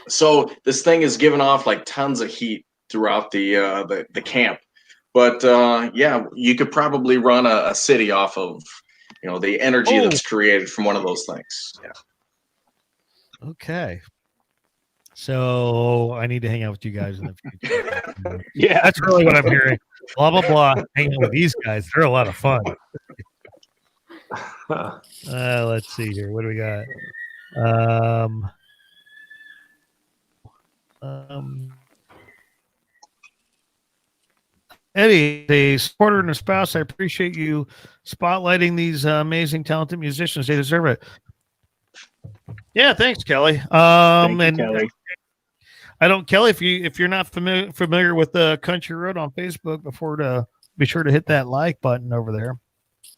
So this thing is giving off like tons of heat throughout the camp, but you could probably run a city off of the energy that's created from one of those things. Yeah. Okay. So I need to hang out with you guys in the future. Yeah, that's really what I'm hearing. Blah blah blah. Hanging out with these guys, they're a lot of fun. Let's see here. What do we got? Eddie, a supporter and a spouse. I appreciate you spotlighting these amazing, talented musicians. They deserve it. Yeah, thanks, Kelly. Thank you, And Kelly. I don't, Kelly. If you're not familiar with the Country Road on Facebook, be sure to hit that like button over there.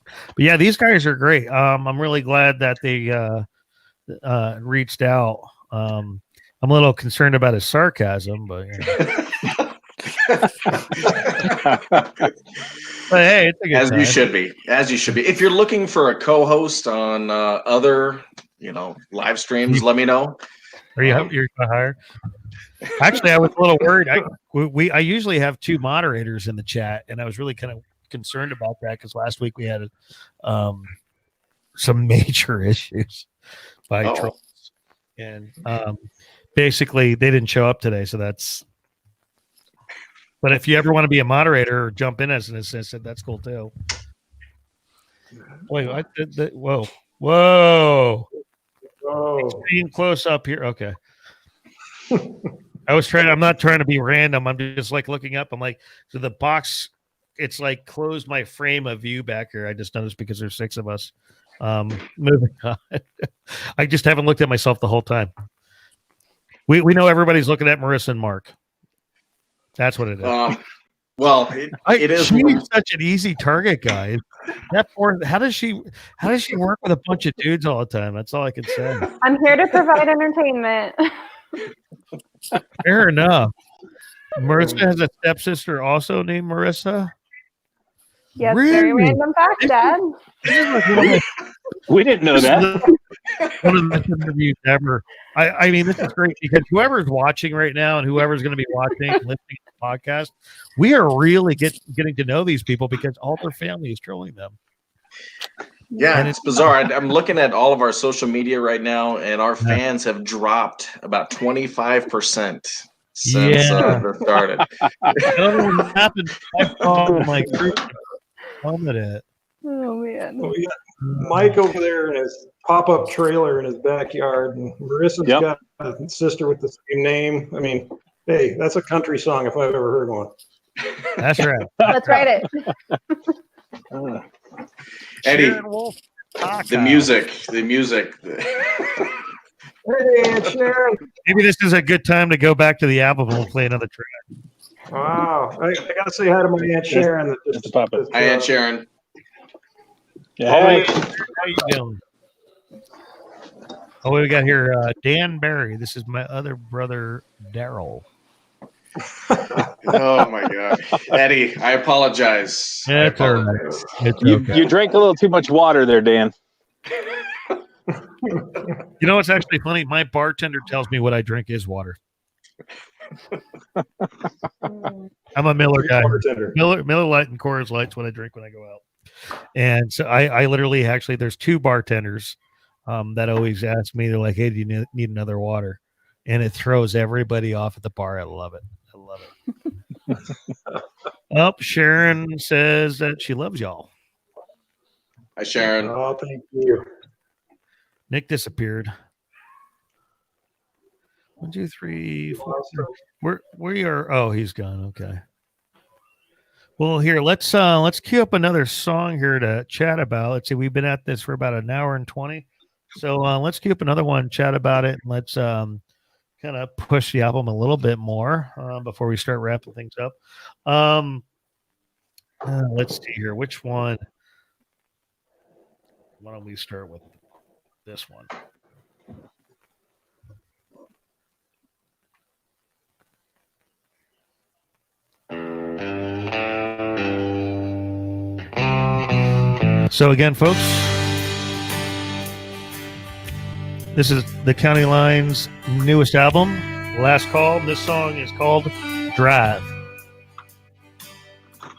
But yeah, these guys are great. I'm really glad that they reached out. I'm a little concerned about his sarcasm, but but hey, it's a good As time. you should be. As you should be. If you're looking for a co-host on other, live streams, let me know. Are you're gonna hire? Actually, I was a little worried. I usually have 2 moderators in the chat, and I was really kind of concerned about that because last week we had some major issues by trolls, and basically they didn't show up today. So that's. But if you ever want to be a moderator or jump in as an assistant, that's cool too. Wait, I did that. Whoa. Being close up here. Okay. I'm not trying to be random. I'm just like looking up. I'm like, so the box, it's like closed my frame of view back here. I just noticed because there's 6 of us. Moving on. I just haven't looked at myself the whole time. We know everybody's looking at Marissa and Mark. That's what it is. Well, it is. She's such an easy target, guys. How does she work with a bunch of dudes all the time? That's all I can say. I'm here to provide entertainment. Fair enough. Marissa has a stepsister also named Marissa. Yes, Really? very random fact, Dad. We didn't know that. One of the best interviews ever. I mean, this is great because whoever's watching right now and whoever's going to be watching and listening to the podcast, we are really getting to know these people because all their family is trolling them. Yeah, And it's bizarre. I'm looking at all of our social media right now, and our fans have dropped about 25% since they started. I don't know what happened. I saw my group comment it. Oh man. Well, we got Mike over there in his pop-up trailer in his backyard, and Marissa's got a sister with the same name. I mean, hey, that's a country song if I've ever heard one. That's right. Let's write it. Eddie, Sharon Wolf, the music. Hey, Sharon. Maybe this is a good time to go back to the album and play another track. Wow. I got to say hi to my Aunt Sharon. That just, Hi, Aunt Sharon. Yeah. How you doing? Oh, we got here Dan Barry. This is my other brother, Daryl. Oh my God, Eddie, I apologize. Yeah, it's all right. It's okay. You drank a little too much water there, Dan. You know what's actually funny? My bartender tells me what I drink is water. I'm a Miller guy. Miller Lite and Coors Light's what I drink when I go out. And so I literally actually there's 2 bartenders that always ask me. They're like, "Hey, do you need another water?" And it throws everybody off at the bar. I love it. Oh, Sharon says that she loves y'all. Hi, Sharon. Oh, thank you. Nick disappeared. 1, 2, 3, 4. We are. Oh, he's gone. Okay. Well, here let's queue up another song here to chat about. Let's see. We've been at this for about an hour and 20. So let's queue up another one, chat about it, and let's kind of push the album a little bit more before we start wrapping things up. Let's see here. Which one? Why don't we start with this one? So again, folks, this is the County Line's newest album, Last Call. This song is called Drive. I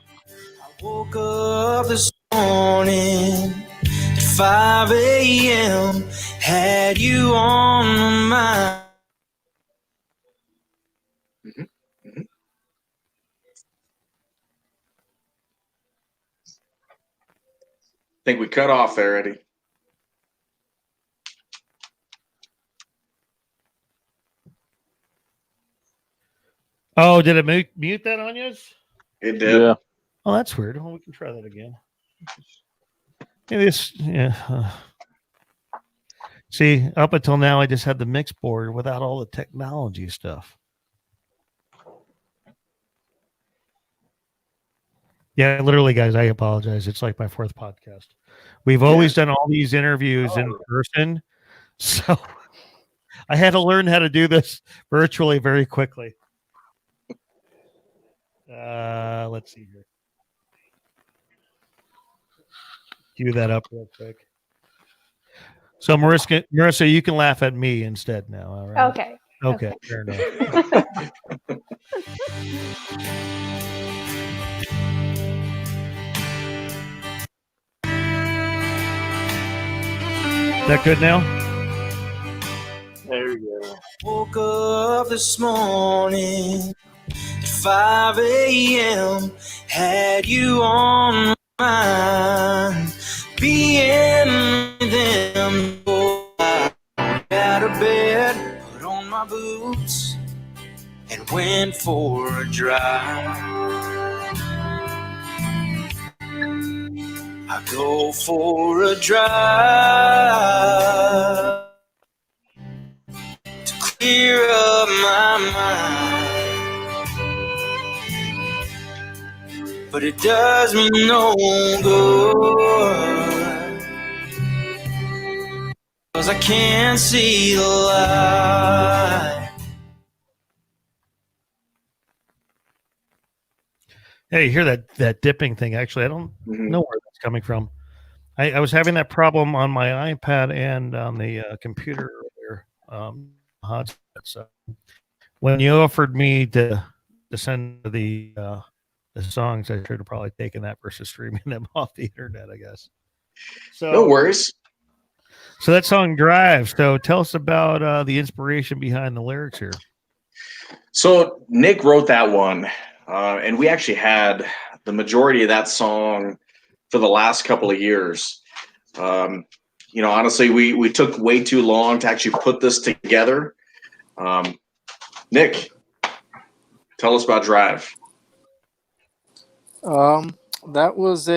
woke up this morning at 5 a.m. Had you on my mind. I think we cut off there, Eddie. Oh, did it mute that on you? It did. Oh, that's weird. Well, we can try that again. Maybe this, yeah. See, up until now, I just had the mix board without all the technology stuff. Yeah, literally, guys, I apologize. It's like my fourth podcast. We've always done all these interviews in person, so I had to learn how to do this virtually very quickly. Let's see here. Cue that up real quick. So, Marissa, you can laugh at me instead now. All right. Okay. Okay. Fair enough. Is that good now? There you go. Woke up this morning at 5 a.m. Had you on my mind, being them. I got out of bed, put on my boots, and went for a drive. I go for a drive to clear up my mind, but it does me no good, 'cause I can't see the light. Hey, you hear that dipping thing? Actually, I don't know where that's coming from. I was having that problem on my iPad and on the computer earlier. Hotspot. So when you offered me to send the songs, I should have probably taken that versus streaming them off the internet, I guess. So No worries. So that song Drive. So tell us about the inspiration behind the lyrics here. So Nick wrote that one, and we actually had the majority of that song for the last couple of years. Honestly, we took way too long to actually put this together. Nick, tell us about Drive. That was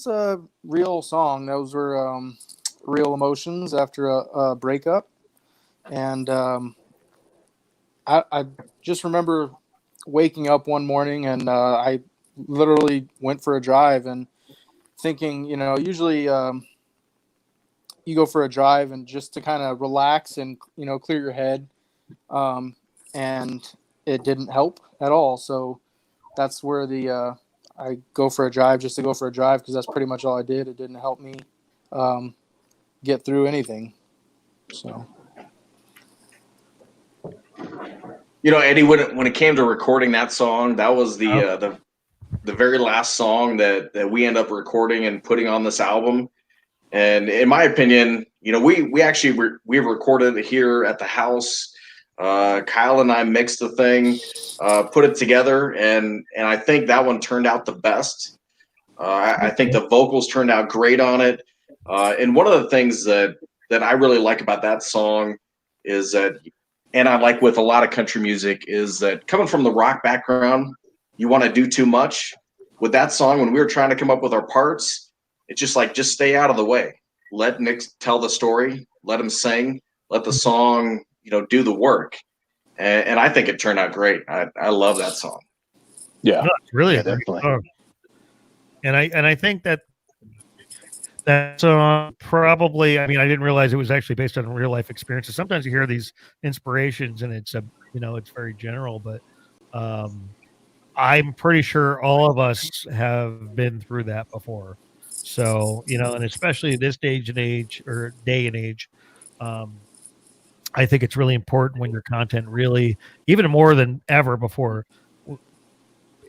a real song. Those were real emotions after a breakup, and I just remember waking up one morning and I literally went for a drive and thinking, usually you go for a drive and just to kind of relax and clear your head, and it didn't help at all. So that's where I go for a drive just to go for a drive, because that's pretty much all I did. It didn't help me get through anything. So, Eddie, when it came to recording that song, that was the very last song that we end up recording and putting on this album. And in my opinion, we actually we recorded it here at the house. Kyle and I mixed the thing, put it together, and I think that one turned out the best. I think the vocals turned out great on it. And one of the things that I really like about that song is that, and I like with a lot of country music, is that coming from the rock background, you want to do too much. With that song, when we were trying to come up with our parts, it's just stay out of the way. Let Nick tell the story. Let him sing. Let the song, do the work. And I think it turned out great. I love that song. Yeah, No, it's really a great definitely. song. And I think that song probably, I didn't realize it was actually based on real life experiences. Sometimes you hear these inspirations and it's it's very general, but I'm pretty sure all of us have been through that before. So, and especially this day and age, I think it's really important when your content really, even more than ever before,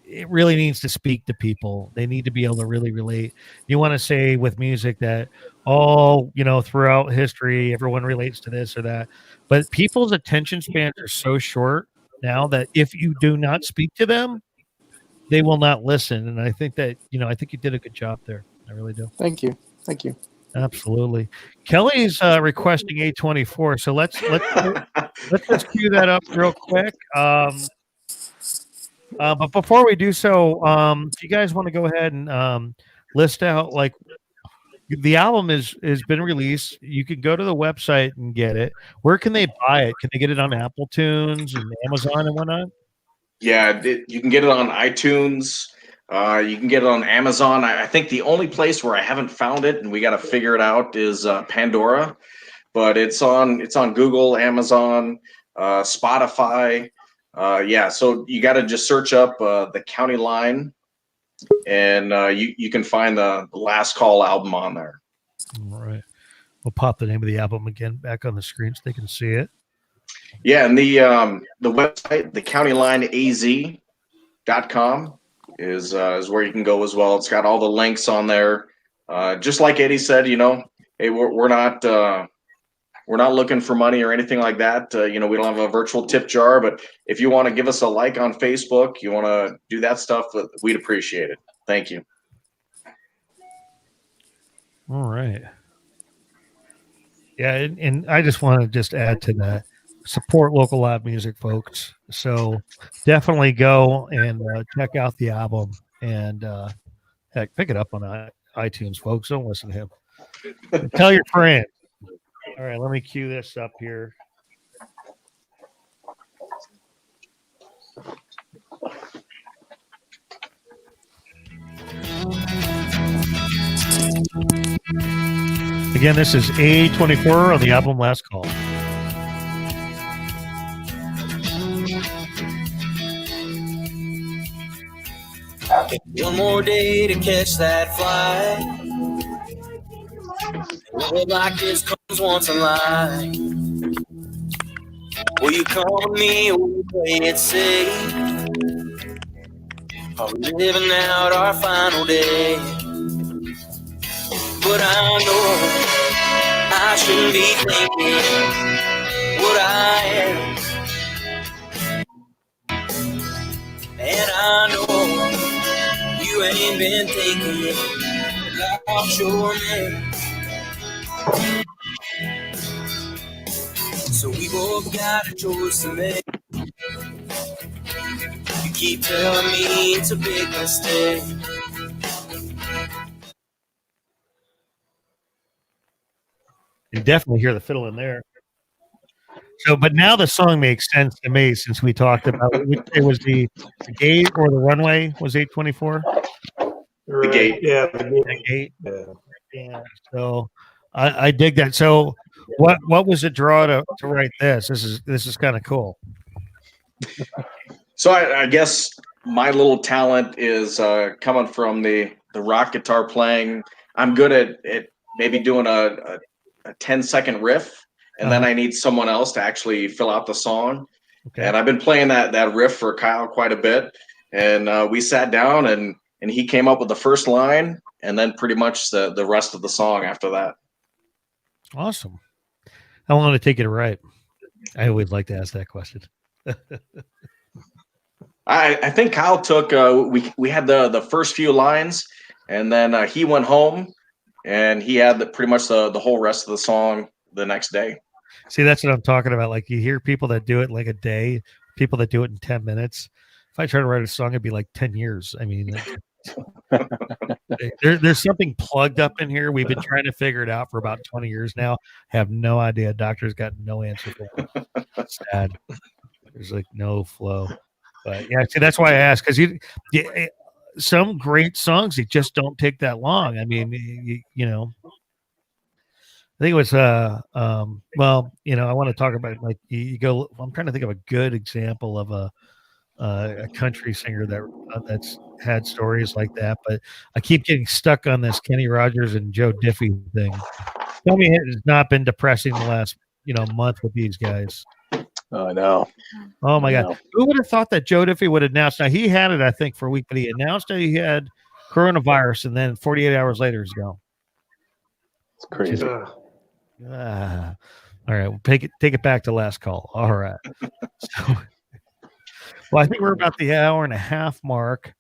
it really needs to speak to people. They need to be able to really relate. You want to say with music that all, throughout history, everyone relates to this or that, but people's attention spans are so short now that if you do not speak to them, they will not listen. And I think that, I think you did a good job there. I really do. Thank you. Absolutely. Kelly's requesting A24, so let's just cue that up real quick. But before we do so, if you guys want to go ahead and list out, like, the album has been released. You can go to the website and get it. Where can they buy it? Can they get it on Apple Tunes and Amazon and whatnot? Yeah, you can get it on iTunes. You can get it on Amazon. I think the only place where I haven't found it, and we got to figure it out, is Pandora. But it's on Google, Amazon, Spotify. Yeah, so you got to just search up the County Line, and you can find the Last Call album on there. All right. We'll pop the name of the album again back on the screen so they can see it. Yeah, and the website, thecountylineaz.com, is where you can go as well. It's got all the links on there. Just like Eddie said, hey, we're not looking for money or anything like that. We don't have a virtual tip jar, but if you want to give us a like on Facebook, you want to do that stuff, we'd appreciate it. Thank you. All right. Yeah, and I just want to add to that. Support local live music, folks. So definitely go and check out the album, and heck, pick it up on iTunes, folks. Don't listen to him. Tell your friends. All right, let me cue this up here. Again, this is A24 on the album Last Call. One more day to catch that flight. Love like this comes once in life. Will you come with me or will you play it safe? Are we living out our final day? But I know I shouldn't be thinking what I am. And I know you ain't been thinking about your man. So we both got a choice to make. You keep telling me it's a big mistake. You definitely hear the fiddle in there. So, but now the song makes sense to me since we talked about it. It was the gate or the runway was A24. The gate. Yeah. The gate. Yeah. So I dig that. So what was the draw to write this? This is kind of cool. So I guess my little talent is coming from the rock guitar playing. I'm good at maybe doing a 10-second riff, and then I need someone else to actually fill out the song. Okay. And I've been playing that riff for Kyle quite a bit, and we sat down and he came up with the first line, and then pretty much the rest of the song after that. Awesome. How long did it take you to write? I always like to ask that question. I think Kyle took we had the first few lines, and then he went home and he had pretty much the whole rest of the song the next day. See, that's what I'm talking about. Like, you hear people that do it like a day, people that do it in 10 minutes. If I try to write a song, it'd be like 10 years. I mean, there's something plugged up in here. We've been trying to figure it out for about 20 years now. Have no idea. Doctor's got no answer for it. It's sad. There's like no flow. But yeah, see, that's why I asked, because some great songs, they just don't take that long. I mean, you know, I think it was well, you know, I want to talk about, like, you go, I'm trying to think of a good example of a country singer that's had stories like that, but I keep getting stuck on this Kenny Rogers and Joe Diffie thing. Tell me it has not been depressing the last, month with these guys. Oh, no. Oh my God. Who would have thought that Joe Diffie would announce? Now, he had it, I think, for a week, but he announced that he had coronavirus, and then 48 hours later he's gone. It's crazy. All right, we'll take it back to Last Call. All right. So, well, I think we're about the hour and a half mark.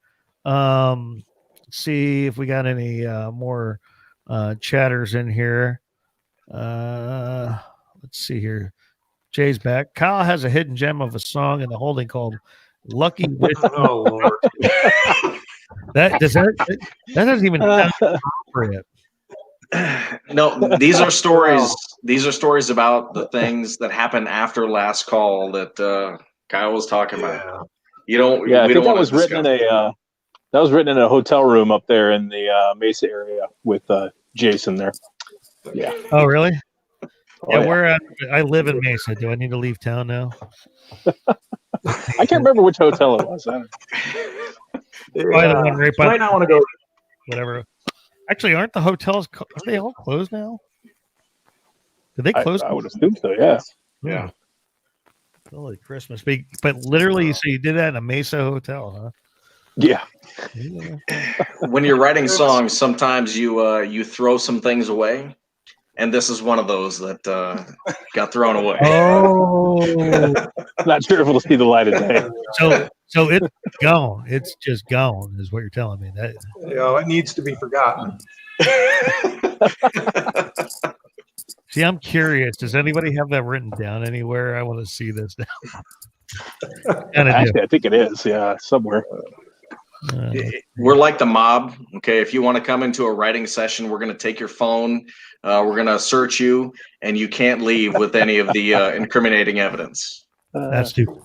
Let's see if we got any more chatters in here. Let's see here. Jay's back. Kyle has a hidden gem of a song in the holding called "Lucky Wish." Oh Lord. That doesn't even sound appropriate. No, these are stories. These are stories about the things that happened after last call that Kyle was talking about. You don't. Yeah, I we think don't that was written in a hotel room up there in the Mesa area with Jason there. Yeah. Oh, really? Oh, Yeah, I live in Mesa. Do I need to leave town now? I can't remember which hotel it was. Probably the one right by might not want to go. whatever. Actually, aren't the hotels? Are they all closed now? Did they close? I would assume so. Yeah. Yeah. Holy Christmas! But literally, so you did that in a Mesa hotel, huh? Yeah. Yeah. When you're writing songs, sometimes you throw some things away, and this is one of those that got thrown away. Oh, Not sure if it'll see the light of day. so it's gone. It's just gone, is what you're telling me. That It needs to be forgotten. see, I'm curious. Does anybody have that written down anywhere? I want to see this now. Actually, I think it is. Yeah, somewhere. We're like the mob. Okay, if you want to come into a writing session, we're going to take your phone. We're going to search you, and you can't leave with any of the incriminating evidence. That's too.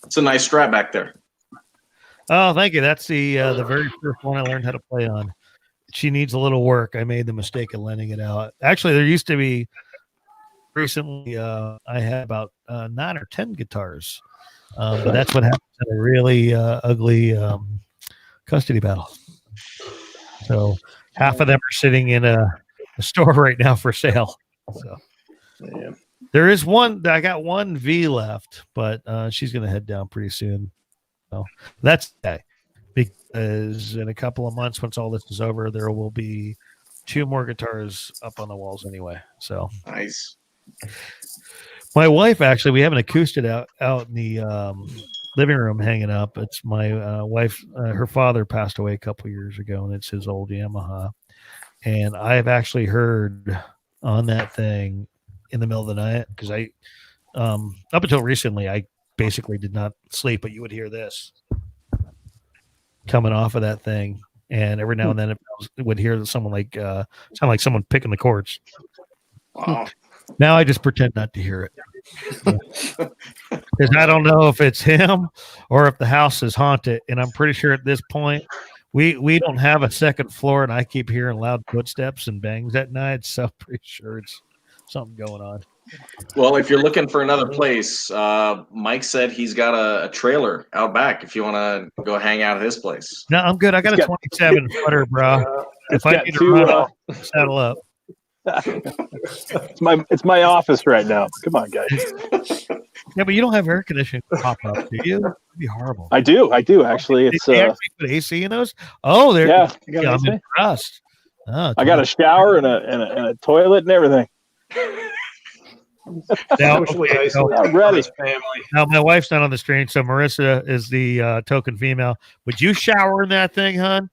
It's a nice strap back there. Oh, thank you. That's the very first one I learned how to play on. She needs a little work. I made the mistake of lending it out. Actually, there used to be recently. I had about 9 or 10 guitars, but that's what happens in a really ugly custody battle. So half of them are sitting in a store right now for sale. So Yeah. there is one. I got one V left, but she's going to head down pretty soon. So that's okay. Because in a couple of months, once all this is over, there will be 2 more guitars up on the walls anyway. So Nice. my wife, actually, we have an acoustic out in the living room hanging up. It's my wife. Her father passed away a couple years ago, and it's his old Yamaha. And I've actually heard on that thing in the middle of the night, because I, up until recently, I basically did not sleep, but you would hear this coming off of that thing. And every now and then it would hear someone sound like someone picking the chords. Wow. Now I just pretend not to hear it. Because I don't know if it's him or if the house is haunted. And I'm pretty sure at this point, we don't have a second floor, and I keep hearing loud footsteps and bangs at night. So I'm pretty sure it's something going on. Well, if you're looking for another place, Mike said he's got a trailer out back if you want to go hang out at his place. No, I'm good. I got a 27 footer, bro. If I need to run up, saddle up. It's my office right now. Come on, guys. Yeah, but you don't have air conditioning pop up, do you? That'd be horrible. I do actually. It's They actually put AC in those? Oh, there. yeah. Yeah, I'm impressed. Oh, I got a shower and a toilet and everything. now, Socially okay, so- isolated I'm ready. from his family. now, my wife's not on the screen, so Marissa is the token female. Would you shower in that thing, hon?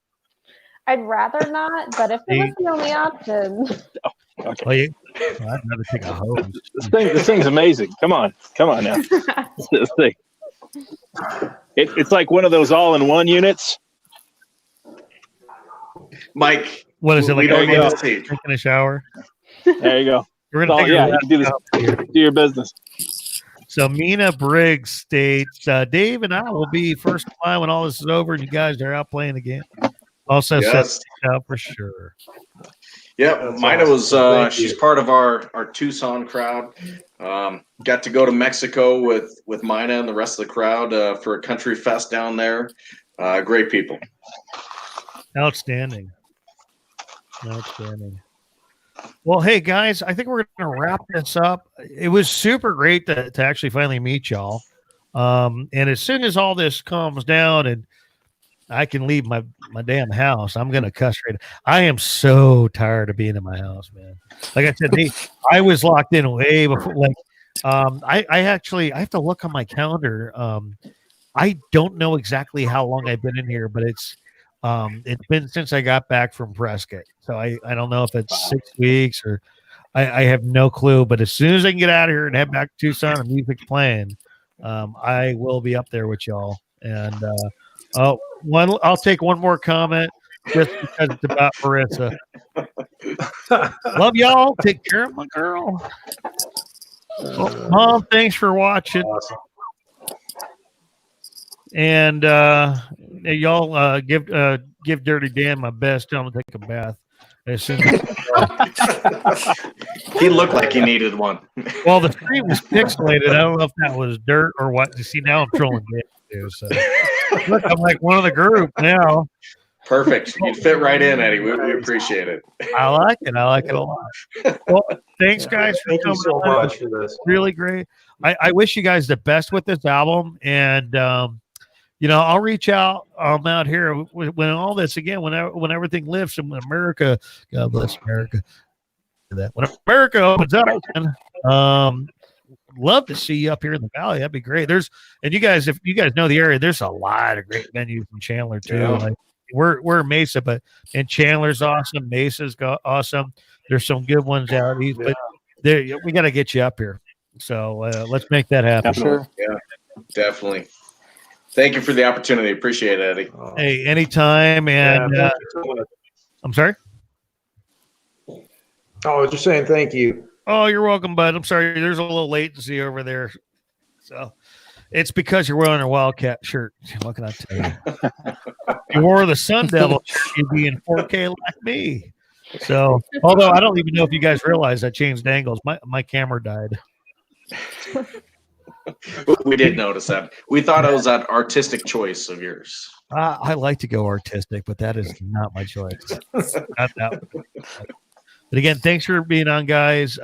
I'd rather not, but if it was the only option. Okay. Well, I'd rather take a hose. This thing's amazing. Come on now. This thing. It's like one of those all-in-one units. Mike, What is it, we like don't need go. to see. taking a shower? There you go. We're going Oh, to take yeah, a you can do this. Do your business. So Mina Briggs states, Dave and I will be first in line when all this is over and you guys are out playing again. Also Yes. sets out for sure. Yep, That's Mina awesome. was Thank she's you. part of our Tucson crowd. Got to go to Mexico with Mina and the rest of the crowd for a country fest down there. Great people. Outstanding. Outstanding. Well, hey guys, I think we're going to wrap this up. It was super great to actually finally meet y'all. And as soon as all this calms down and I can leave my damn house, I'm going to cuss right. I am so tired of being in my house, man. Like I said, I was locked in way before. Like, I have to look on my calendar. I don't know exactly how long I've been in here, but it's It's been since I got back from Prescott, so I don't know if it's 6 weeks or I have no clue. But as soon as I can get out of here and head back to Tucson and music's playing, I will be up there with y'all. And I'll take one more comment just because it's about Marissa. Love y'all. Take care of my girl. Well, Mom, thanks for watching. Awesome. And y'all give Dirty Dan my best. Tell him to take a bath as soon as He looked like he needed one. well, the screen was pixelated. I don't know if that was dirt or what. You see, now I'm trolling Dan too. So look, I'm like one of the group now. Perfect. You'd fit right in, Eddie. We appreciate it. I like it. I like it a lot. Well, thanks, guys, for Thank you coming so on. much for this. Really great. I wish you guys the best with this album, and I'll reach out. I'm out here when all this again, when everything lifts and when America, God bless America, that when America opens up, love to see you up here in the valley. That'd be great. And you guys, if you guys know the area, there's a lot of great venues in Chandler too. Yeah. Like we're in Mesa, and Chandler's awesome. Mesa's awesome. There's some good ones out east, but we got to get you up here. So let's make that happen. Sure. Yeah, definitely. Thank you for the opportunity. Appreciate it, Eddie. Hey, anytime. And thank you so much. I'm sorry. Oh, I was just saying thank you. Oh, you're welcome, bud. I'm sorry. There's a little latency over there. So it's because you're wearing a Wildcat shirt. What can I tell you? If you wore the Sun Devil shirt, you'd be in 4K like me. So, although I don't even know if you guys realize I changed angles. My camera died. We did notice that. We thought it was an artistic choice of yours. I like to go artistic, but that is not my choice. Not that one. But again, thanks for being on, guys.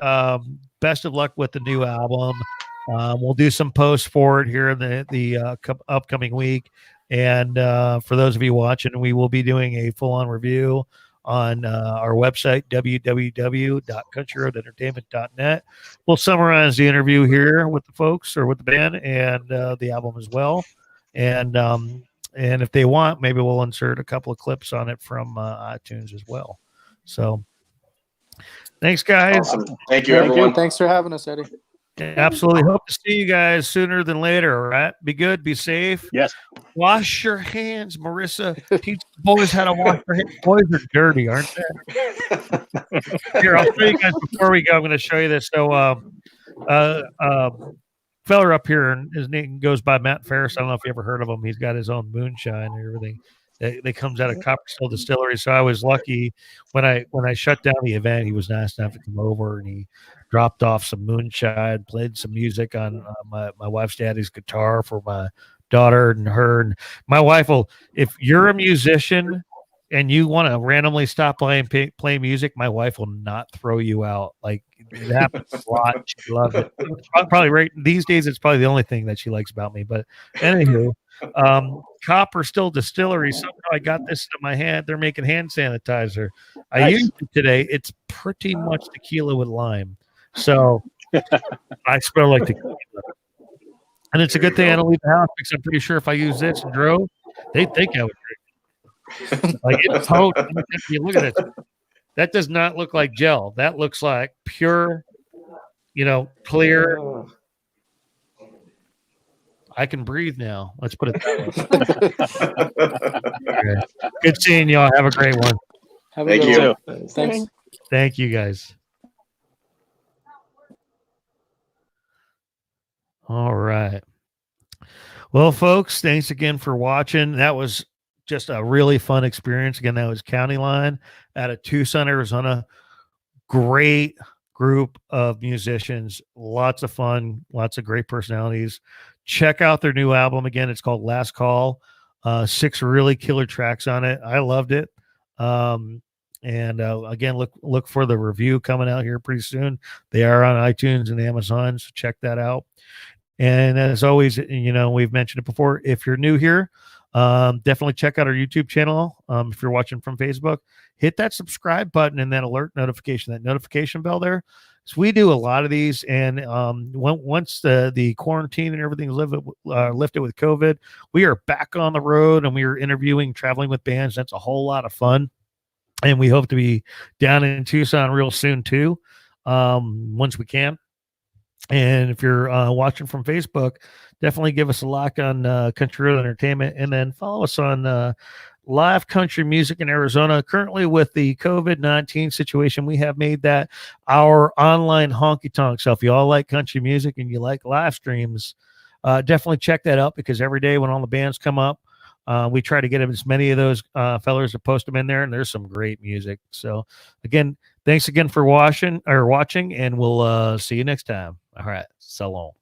Best of luck with the new album. We'll do some posts for it here in the upcoming week. And for those of you watching, we will be doing a full-on review on our website, www.countryroadentertainment.net. We'll summarize the interview here with the folks or with the band and the album as well. And if they want, maybe we'll insert a couple of clips on it from iTunes as well. So thanks, guys. Awesome. Thank you, Thank everyone. you. Thanks for having us, Eddie. Absolutely. Hope to see you guys sooner than later. All right. Be good. Be safe. Yes. Wash your hands, Marissa. Teach the boys how to wash their hands. Boys are dirty, aren't they? Here, I'll show you guys before we go. I'm going to show you this. So, feller up here, and his name goes by Matt Ferris. I don't know if you ever heard of him. He's got his own moonshine and everything. That comes out of Copperstone Distillery. So I was lucky when I shut down the event. He was nice enough to come over and he dropped off some moonshine, played some music on my wife's daddy's guitar for my daughter and her. And my wife will, if you're a musician and you want to randomly stop playing music, my wife will not throw you out. Like it happens a lot. She loves it. Probably right these days. It's probably the only thing that she likes about me. But anywho. Copperstone Distillery. Somehow I got this in my hand. They're making hand sanitizer. I used it today. It's pretty much tequila with lime. So I smell like tequila. And it's a good thing I don't leave the house because I'm pretty sure if I use this and drove, they think I would drink. Like it's potent. Look at it. That does not look like gel. That looks like pure, clear. I can breathe now. Let's put it that way. Okay. Good seeing y'all. Have a great one. Have a Thank good you. one. Thanks. Thank you, guys. All right. Well, folks, thanks again for watching. That was just a really fun experience. Again, that was County Line out of Tucson, Arizona. Great group of musicians. Lots of fun. Lots of great personalities. Check out their new album. Again, it's called Last Call. 6 really killer tracks on it. I loved it. Again, look for the review coming out here pretty soon. They are on iTunes and Amazon, so check that out. And as always, we've mentioned it before. If you're new here, definitely check out our YouTube channel. If you're watching from Facebook, hit that subscribe button and that alert notification, that notification bell there. So we do a lot of these, and once the quarantine and everything is lifted with COVID, we are back on the road, and we are interviewing, traveling with bands. That's a whole lot of fun, and we hope to be down in Tucson real soon too, once we can. And if you're watching from Facebook, definitely give us a like on Country Road Entertainment, and then follow us on Live Country Music in Arizona. Currently, with the COVID-19 situation, we have made that our online honky tonk. So if you all like country music and you like live streams, definitely check that out, because every day when all the bands come up, we try to get as many of those fellers to post them in there, and there's some great music. So again, thanks again for watching, and we'll see you next time. All right, so long.